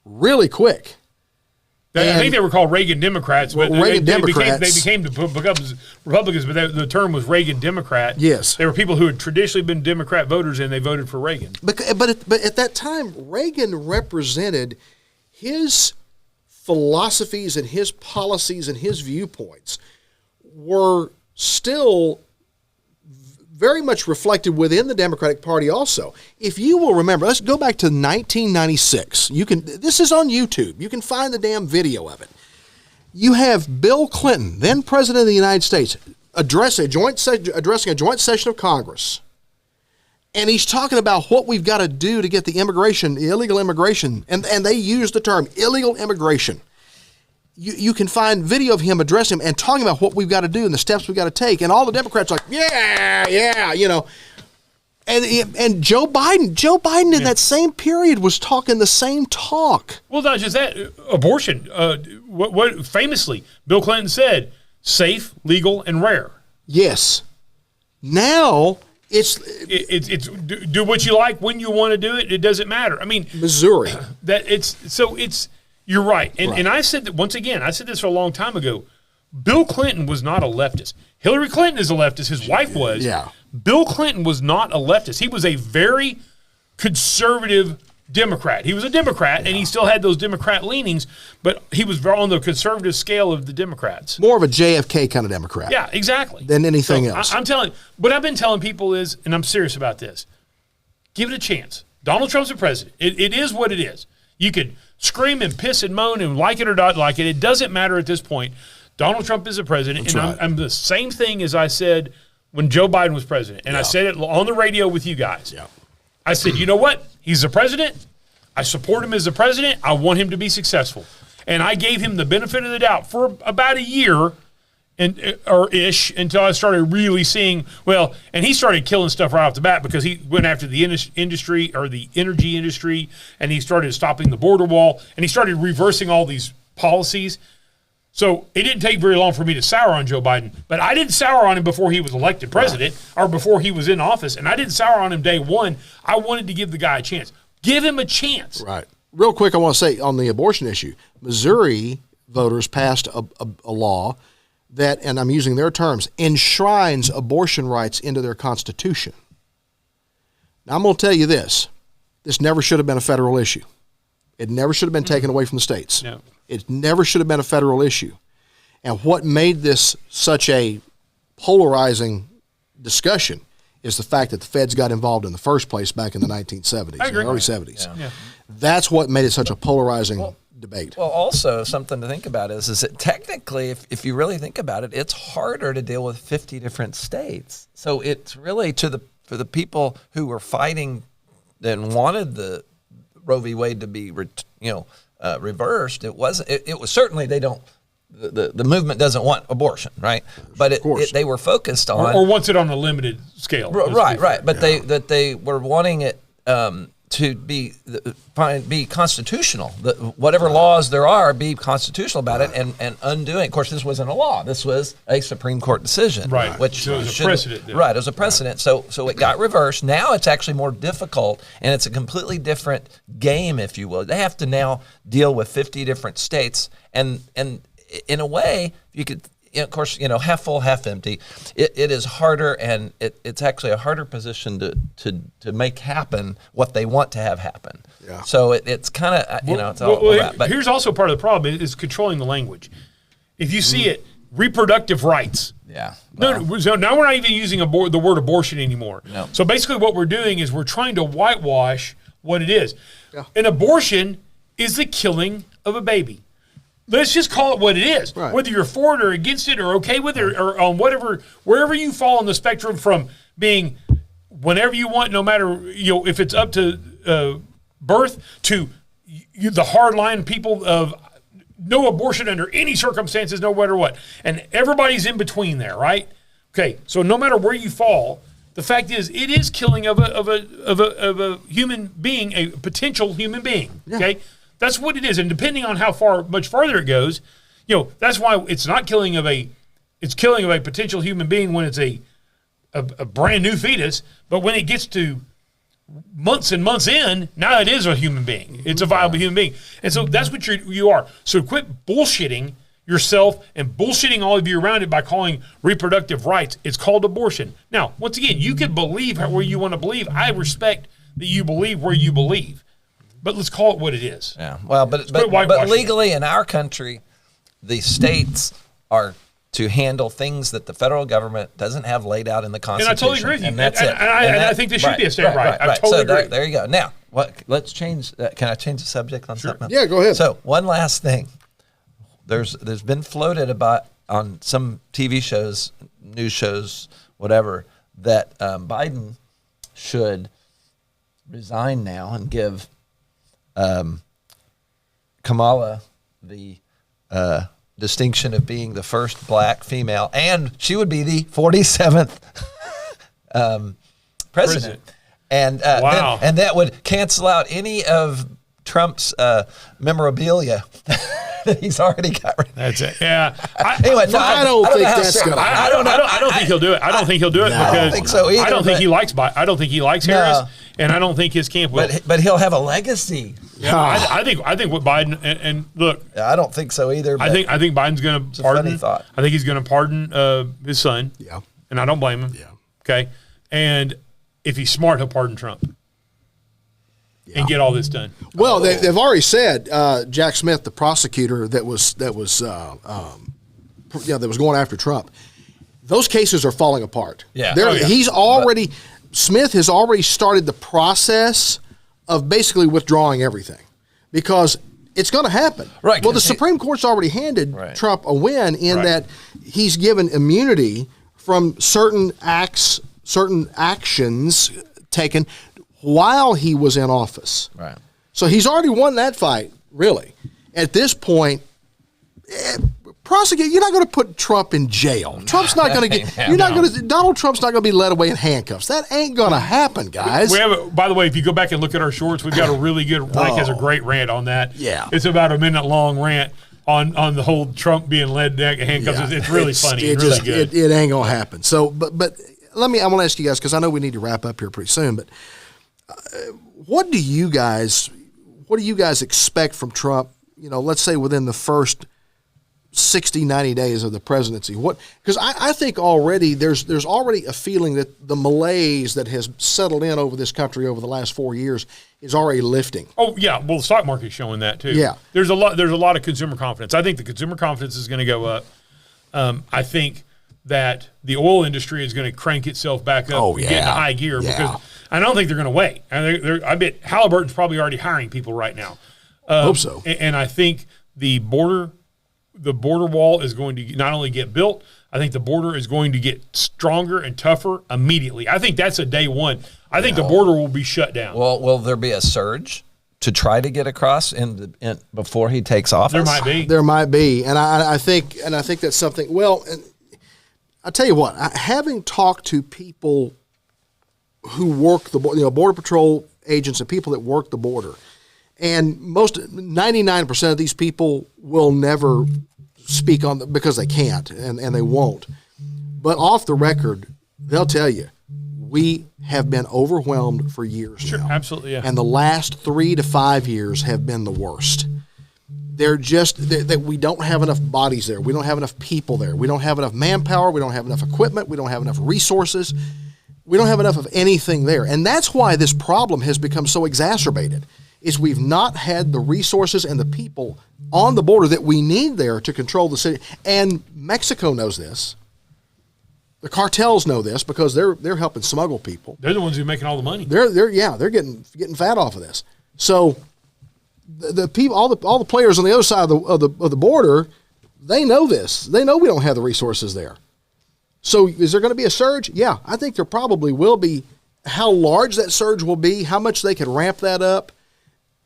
really quick. I think they were called Reagan Democrats, but Reagan they Democrats. became Republicans, but the term was Reagan Democrat. Yes. They were people who had traditionally been Democrat voters, and they voted for Reagan. But at that time, Reagan represented his philosophies and his policies and his viewpoints were still very much reflected within the Democratic Party also. If you will remember, let's go back to 1996. This is on YouTube. You can find the damn video of it. You have Bill Clinton, then President of the United States, addressing a joint session of Congress. And he's talking about what we've got to do to get the illegal immigration, and they use the term illegal immigration. You can find video of him addressing him and talking about what we've got to do and the steps we've got to take. And all the Democrats are like, yeah. And Joe Biden in that same period was talking the same talk. Well, not just that, abortion. What famously Bill Clinton said, safe, legal, and rare. Yes. Now it's do what you like when you want to do it. It doesn't matter. I mean, Missouri. You're right. And I said that once again, I said this a long time ago. Bill Clinton was not a leftist. Hillary Clinton is a leftist. His wife was. Yeah. Bill Clinton was not a leftist. He was a very conservative Democrat. He was a Democrat, and he still had those Democrat leanings, but he was on the conservative scale of the Democrats. More of a JFK kind of Democrat. Yeah, exactly. Than anything else. I'm telling you, what I've been telling people is, and I'm serious about this, give it a chance. Donald Trump's the president. It is what it is. You could scream and piss and moan and like it or not like it. It doesn't matter at this point. Donald Trump is the president. That's and right. I'm the same thing as I said when Joe Biden was president. And I said it on the radio with you guys. Yeah. I said, you know what? He's the president. I support him as the president. I want him to be successful. And I gave him the benefit of the doubt for about a year or ish until I started really seeing, and he started killing stuff right off the bat because he went after the industry or the energy industry, and he started stopping the border wall, and he started reversing all these policies. So it didn't take very long for me to sour on Joe Biden, but I didn't sour on him before he was elected president or before he was in office, and I didn't sour on him day one. I wanted to give the guy a chance. Give him a chance. Right. Real quick, I want to say on the abortion issue, Missouri voters passed a law that, and I'm using their terms, enshrines abortion rights into their constitution. Now, I'm going to tell you this. This never should have been a federal issue. It never should have been taken away from the states. No. It never should have been a federal issue. And what made this such a polarizing discussion is the fact that the feds got involved in the first place back in the 1970s, I agree. early 70s. Yeah. That's what made it such a polarizing debate. Well, also something to think about is that technically, if you really think about it, it's harder to deal with 50 different states. So it's really for the people who were fighting and wanted the Roe v. Wade to be reversed. It was certainly they don't. The movement doesn't want abortion, right? But they were focused on or wants it on a limited scale, right. But they were wanting it to be constitutional. Whatever laws there are, be constitutional about it and undoing. Of course, this wasn't a law. This was a Supreme Court decision, right? Which so it was a precedent. There. Right, it was a precedent. So it got reversed. Now it's actually more difficult, and it's a completely different game, if you will. They have to now deal with 50 different states, and in a way, you could. Of course, half full, half empty. It is harder, and it's actually a harder position to make happen what they want to have happen. Yeah. So it's kind of it's all that. But here's also part of the problem is controlling the language. If you see it, reproductive rights. Yeah. No, so now we're not even using the word abortion anymore. No. So basically what we're doing is we're trying to whitewash what it is. Yeah. An abortion is the killing of a baby. Let's just call it what it is. Right. Whether you're for it or against it or okay with it or on whatever, wherever you fall on the spectrum from being whenever you want, no matter, if it's up to birth to the hardline people of no abortion under any circumstances, no matter what. And everybody's in between there, right? Okay, so no matter where you fall, the fact is it is killing of a human being, a potential human being. Yeah. Okay? That's what it is. And depending on how much farther it goes, that's why it's not killing of a potential human being when it's a brand new fetus, but when it gets to months and months in, now it is a human being. It's a viable human being. And so that's what you are. So quit bullshitting yourself and bullshitting all of you around it by calling reproductive rights. It's called abortion. Now, once again, you can believe where you want to believe. I respect that you believe where you believe. But let's call it what it is. Yeah. Well, but legally in our country, the states are to handle things that the federal government doesn't have laid out in the Constitution. And I totally agree with you. And that's and it. I think this should be a state right. I totally agree. There you go. Now, let's change. Can I change the subject on something else? Yeah, go ahead. So one last thing. There's been floated about on some TV shows, news shows, whatever, that Biden should resign now and give Kamala the distinction of being the first black female, and she would be the 47th president. And wow. and that would cancel out any of Trump's memorabilia that he's already got. That's it. Yeah. Anyway, I don't think that's gonna happen. I don't think he'll do it. I don't think he'll do it because I don't think so either, I don't think he likes Biden. I don't think he likes Harris, and I don't think his camp will. But he'll have a legacy. Yeah, I think what Biden and look, I don't think so either. I think Biden's going to pardon. funny thought. I think he's going to pardon his son. Yeah. And I don't blame him. Yeah. Okay. And if he's smart, he'll pardon Trump. And get all this done. Well, they've already said Jack Smith, the prosecutor that was going after Trump. Those cases are falling apart. Yeah. Smith has already started the process of basically withdrawing everything because it's going to happen. Right. Well, the Supreme Court's already handed Trump a win in that he's given immunity from certain acts, certain actions taken while he was in office. Right. So he's already won that fight, really. At this point, prosecute. You're not going to put Trump in jail. Trump's not going to get. Donald Trump's not going to be led away in handcuffs. That ain't going to happen, guys. We have. By the way, if you go back and look at our shorts, we've got a really good. Mike has a great rant on that. Yeah. It's about a minute long rant on the whole Trump being led in handcuffs. Yeah. It's really funny. It's really good. It ain't going to happen. So, but I want to ask you guys because I know we need to wrap up here pretty soon. But what do you guys expect from Trump? Let's say within the first 60, 90 days of the presidency. Because I think already there's already a feeling that the malaise that has settled in over this country over the last 4 years is already lifting. Oh yeah, well the stock market's showing that too. Yeah. There's a lot of consumer confidence. I think the consumer confidence is going to go up. I think that the oil industry is going to crank itself back up and get into high gear because I don't think they're going to wait. I bet Halliburton's probably already hiring people right now. Hope so. And I think the border wall is going to not only get built, I think the border is going to get stronger and tougher immediately. I think that's a day one. I think the border will be shut down. Well, will there be a surge to try to get across before he takes office? There might be. And I think that's something. Well, and I'll tell you what. Having talked to people who work the border patrol agents and people that work the border, and 99% of these people will never speak on because they can't and they won't. But off the record, they'll tell you, we have been overwhelmed for years now. Absolutely, yeah. And the last 3 to 5 years have been the worst. That we don't have enough bodies there. We don't have enough people there. We don't have enough manpower. We don't have enough equipment. We don't have enough resources. We don't have enough of anything there. And that's why this problem has become so exacerbated. is we've not had the resources and the people on the border that we need there to control the city. And Mexico knows this. The cartels know this because they're helping smuggle people. They're the ones who are making all the money. They're getting fat off of this. So the people, all the players on the other side of the border, they know this. They know we don't have the resources there. So is there going to be a surge? Yeah, I think there probably will be. How large that surge will be, how much they could ramp that up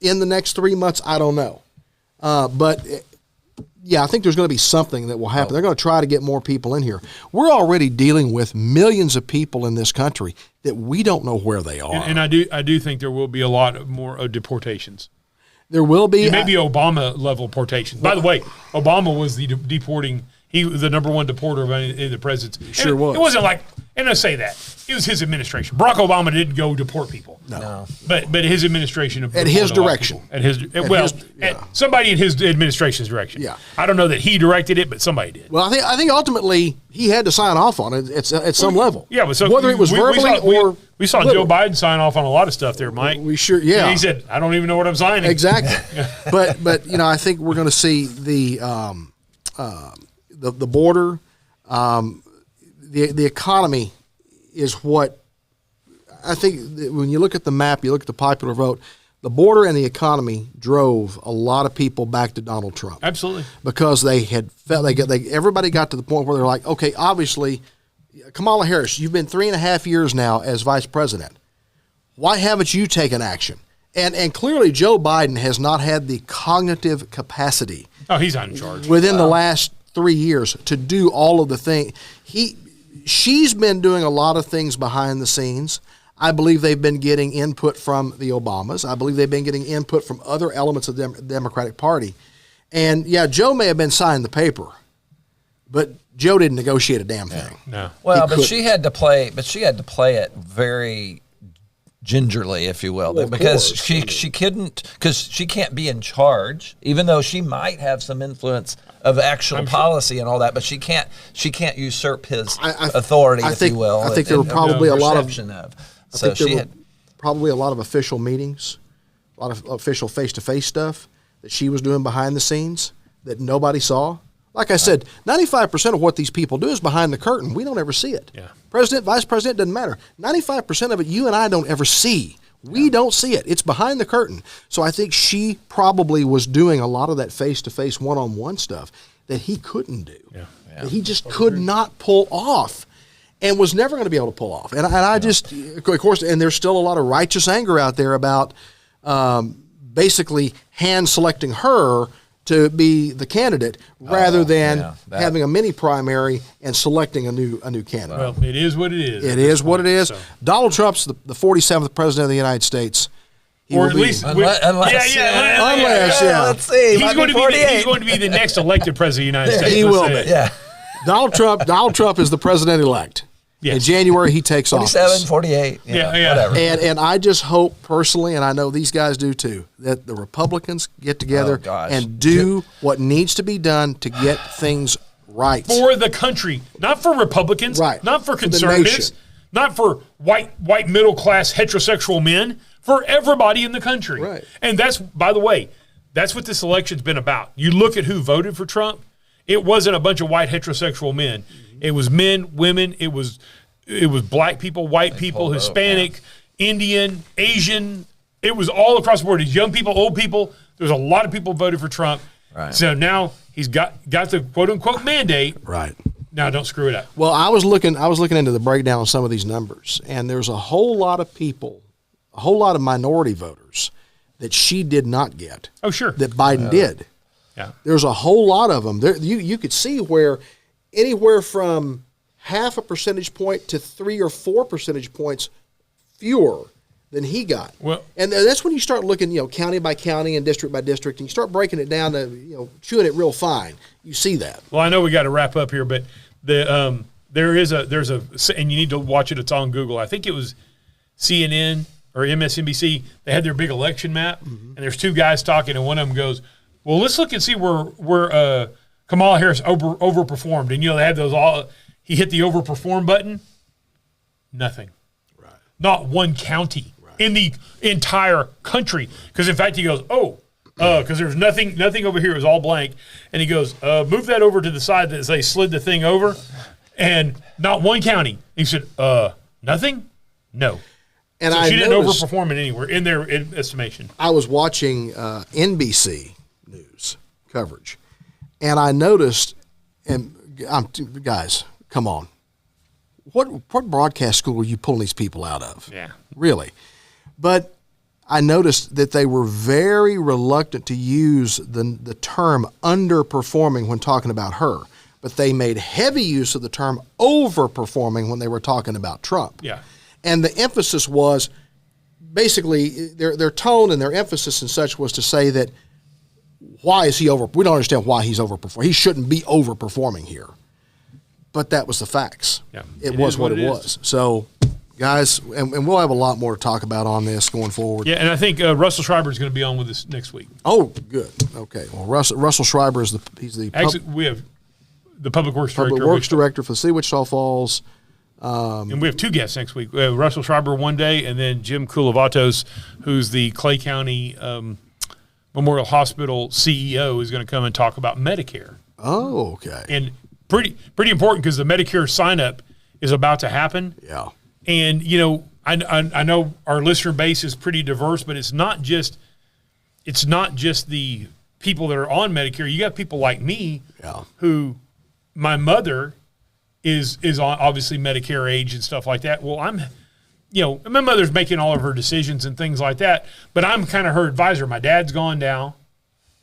in the next 3 months, I don't know. But I think there's going to be something that will happen. They're going to try to get more people in here. We're already dealing with millions of people in this country that we don't know where they are. And I do think there will be a lot more deportations. There will be. Maybe Obama level deportations. By the way, Obama was the deporting. He was the number one deporter in the presidency. Sure was. It wasn't like, and I say that, it was his administration. Barack Obama didn't go deport people. No. But his administration. At his direction. At somebody in his administration's direction. Yeah. I don't know that he directed it, but somebody did. Well, I think ultimately he had to sign off on it at some level. Yeah, but so whether it was verbally or we saw Joe Biden sign off on a lot of stuff there, Mike. We sure, yeah. And he said, "I don't even know what I'm signing." Exactly. but I think we're going to see the border, the economy is what I think. When you look at the map, you look at the popular vote, the border and the economy drove a lot of people back to Donald Trump. Absolutely, because they had felt everybody got to the point where they're like, okay, obviously, Kamala Harris, you've been 3.5 years now as vice president. Why haven't you taken action? And clearly, Joe Biden has not had the cognitive capacity. Oh, he's not in charge within the last 3 years to do all of the things. She's been doing a lot of things behind the scenes. I believe they've been getting input from the Obamas. I believe they've been getting input from other elements of the Democratic Party. And yeah, Joe may have been signing the paper, but Joe didn't negotiate a damn thing. No. Well, but she had to play it very gingerly, if you will, because she couldn't, because she can't be in charge, even though she might have some influence of actual policy and all that, but she can't usurp his authority, if you will. I think there were probably a lot of so she had probably a lot of official meetings, a lot of official face-to-face stuff that she was doing behind the scenes that nobody saw. Like I said, 95% of what these people do is behind the curtain. We don't ever see it. Yeah. President, vice president, doesn't matter. 95% of it you and I don't ever see. We don't see it. It's behind the curtain. So I think she probably was doing a lot of that face-to-face, one-on-one stuff that he couldn't do. Yeah. That he just could not pull off and was never going to be able to pull off. And I just, of course, and there's still a lot of righteous anger out there about basically hand-selecting her to be the candidate rather than having a mini primary and selecting a new candidate. Well, it is what it is. It is what it is. So. Donald Trump's the 47th president of the United States. Or at least, unless, let's see. He's going to be the next elected president of the United States. He will be. Yeah. Donald Trump is the president-elect. Yes. In January, he takes 47, office. 48. Whatever. And I just hope personally, and I know these guys do too, that the Republicans get together and do what needs to be done to get things right. For the country, not for Republicans, right. Not for conservatives, not for white middle-class heterosexual men, for everybody in the country. Right. And that's, by the way, that's what this election's been about. You look at who voted for Trump, it wasn't a bunch of white heterosexual men. It was men, women, it was black people, white people, Hispanic, Indian, Asian. It was all across the board. It's young people, old people. There's a lot of people voted for Trump. Right. So now he's got the quote unquote mandate. Right. Now don't screw it up. Well, I was looking into the breakdown of some of these numbers, and there's a whole lot of people, a whole lot of minority voters that she did not get. Oh, sure. That Biden did. Yeah. There's a whole lot of them. There, you could see where anywhere from half a percentage point to 3 or 4 percentage points fewer than he got. Well, and that's when you start looking, county by county and district by district, and you start breaking it down to, chewing it real fine. You see that. Well, I know we got to wrap up here, but there's a, and you need to watch it. It's on Google. I think it was CNN or MSNBC. They had their big election map, and there's two guys talking, and one of them goes, "Well, let's look and see where Kamala Harris overperformed." And they had those all. He hit the overperform button. Nothing. Right. Not one county in the entire country. Because in fact, he goes, because there's nothing over here. It was all blank. And he goes, move that over to the side that they slid the thing over. And not one county. He said, nothing? No. And so she didn't overperform it anywhere in their estimation. I was watching NBC News coverage, and I noticed, and guys, come on. What broadcast school are you pulling these people out of? Yeah. Really. But I noticed that they were very reluctant to use the term underperforming when talking about her. But they made heavy use of the term overperforming when they were talking about Trump. Yeah. And the emphasis was basically their tone and their emphasis and such was to say that why is he over? We don't understand why he's overperforming. He shouldn't be overperforming here. But that was the facts. Yeah. It was what it was. So, guys, and we'll have a lot more to talk about on this going forward. Yeah, and I think Russell Schreiber is going to be on with us next week. Oh, good. Okay. Well, Russell Schreiber is we have the Public Works Director for the City of Wichita Falls. And we have two guests next week. We have Russell Schreiber one day, and then Jim Koulivatos, who's the Clay County Memorial Hospital CEO, is going to come and talk about Medicare. Oh, okay. And pretty important because the Medicare sign-up is about to happen. Yeah. And, I know our listener base is pretty diverse, but it's not just the people that are on Medicare. You got people like me who my mother is on obviously Medicare age and stuff like that. Well, my mother's making all of her decisions and things like that, but I'm kind of her advisor. My dad's gone now,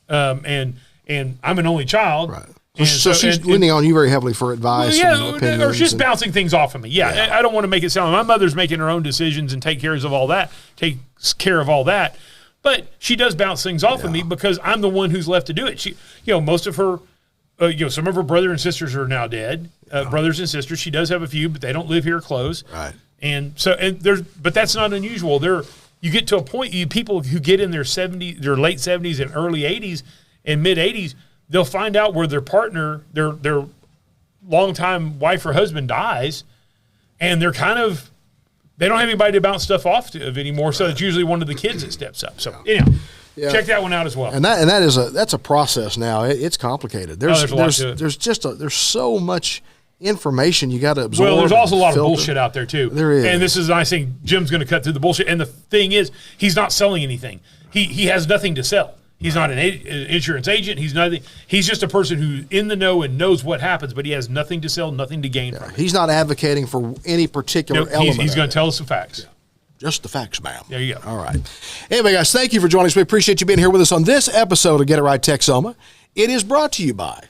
and I'm an only child. Right. So she's leaning on you very heavily for advice and opinions. Or she's bouncing things off of me. Yeah, I don't want to make it sound like my mother's making her own decisions and takes care of all that. But she does bounce things off of me because I'm the one who's left to do it. She, most of her, some of her brother and sisters are now dead. Brothers and sisters. She does have a few, but they don't live here close. Right. But that's not unusual. You get to a point, people who get in their late 70s and early 80s and mid 80s, they'll find out where their partner, their longtime wife or husband dies, and they don't have anybody to bounce stuff off of anymore. So it's usually one of the kids that steps up. So anyhow, check that one out as well. And that's a process now. It's complicated. There's a lot to it. There's so much information you got to absorb. Well, there's also a lot of bullshit out there too. There is. And this is a nice thing. Jim's going to cut through the bullshit. And the thing is, he's not selling anything. He has nothing to sell. He's not an insurance agent. He's nothing. He's just a person who's in the know and knows what happens, but he has nothing to sell, nothing to gain from it. He's not advocating for any particular element. He's going to tell us the facts. Yeah. Just the facts, ma'am. There you go. All right. Anyway, guys, thank you for joining us. We appreciate you being here with us on this episode of Get It Right Texoma. It is brought to you by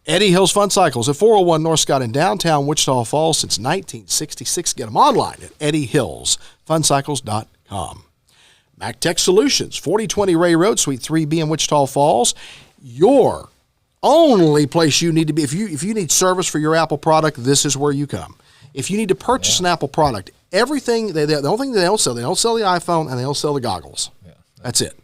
Eddie Hills Fun Cycles at 401 North Scott in downtown Wichita Falls since 1966. Get them online at eddiehillsfuncycles.com. MacTech Solutions, 4020 Ray Road, Suite 3B in Wichita Falls. Your only place you need to be. If you need service for your Apple product, this is where you come. If you need to purchase an Apple product, the only thing they don't sell the iPhone and they don't sell the goggles. Yeah. That's it.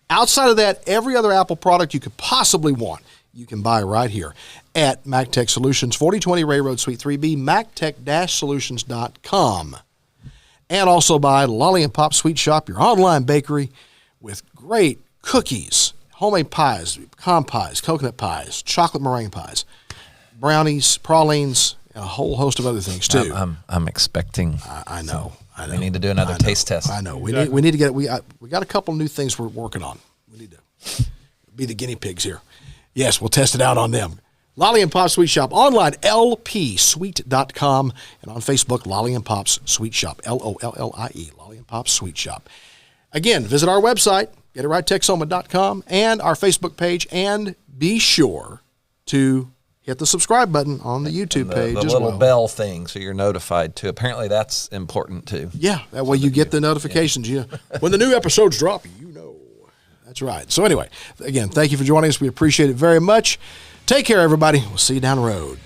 Outside of that, every other Apple product you could possibly want, you can buy right here at MacTech Solutions, 4020 Ray Road, Suite 3B, mactech-solutions.com. And also by Lolly and Pop Sweet Shop, your online bakery with great cookies, homemade pies, pecan pies, coconut pies, chocolate meringue pies, brownies, pralines, and a whole host of other things too. I'm expecting. I know. We need to do another taste test. I know. We need to get. We got a couple new things we're working on. We need to be the guinea pigs here. Yes, we'll test it out on them. Lolly and Pop's Sweet Shop, online, lpsweet.com, and on Facebook, Lolly and Pop's Sweet Shop, Lollie, Lolly and Pop's Sweet Shop. Again, visit our website, GetItRightTexoma.com, and our Facebook page, and be sure to hit the subscribe button on the YouTube page the as little well. bell thing, so you're notified too. Apparently, that's important too. Yeah, that way you get the notifications. Yeah. When the new episodes drop, you know. That's right. So anyway, again, thank you for joining us. We appreciate it very much. Take care, everybody. We'll see you down the road.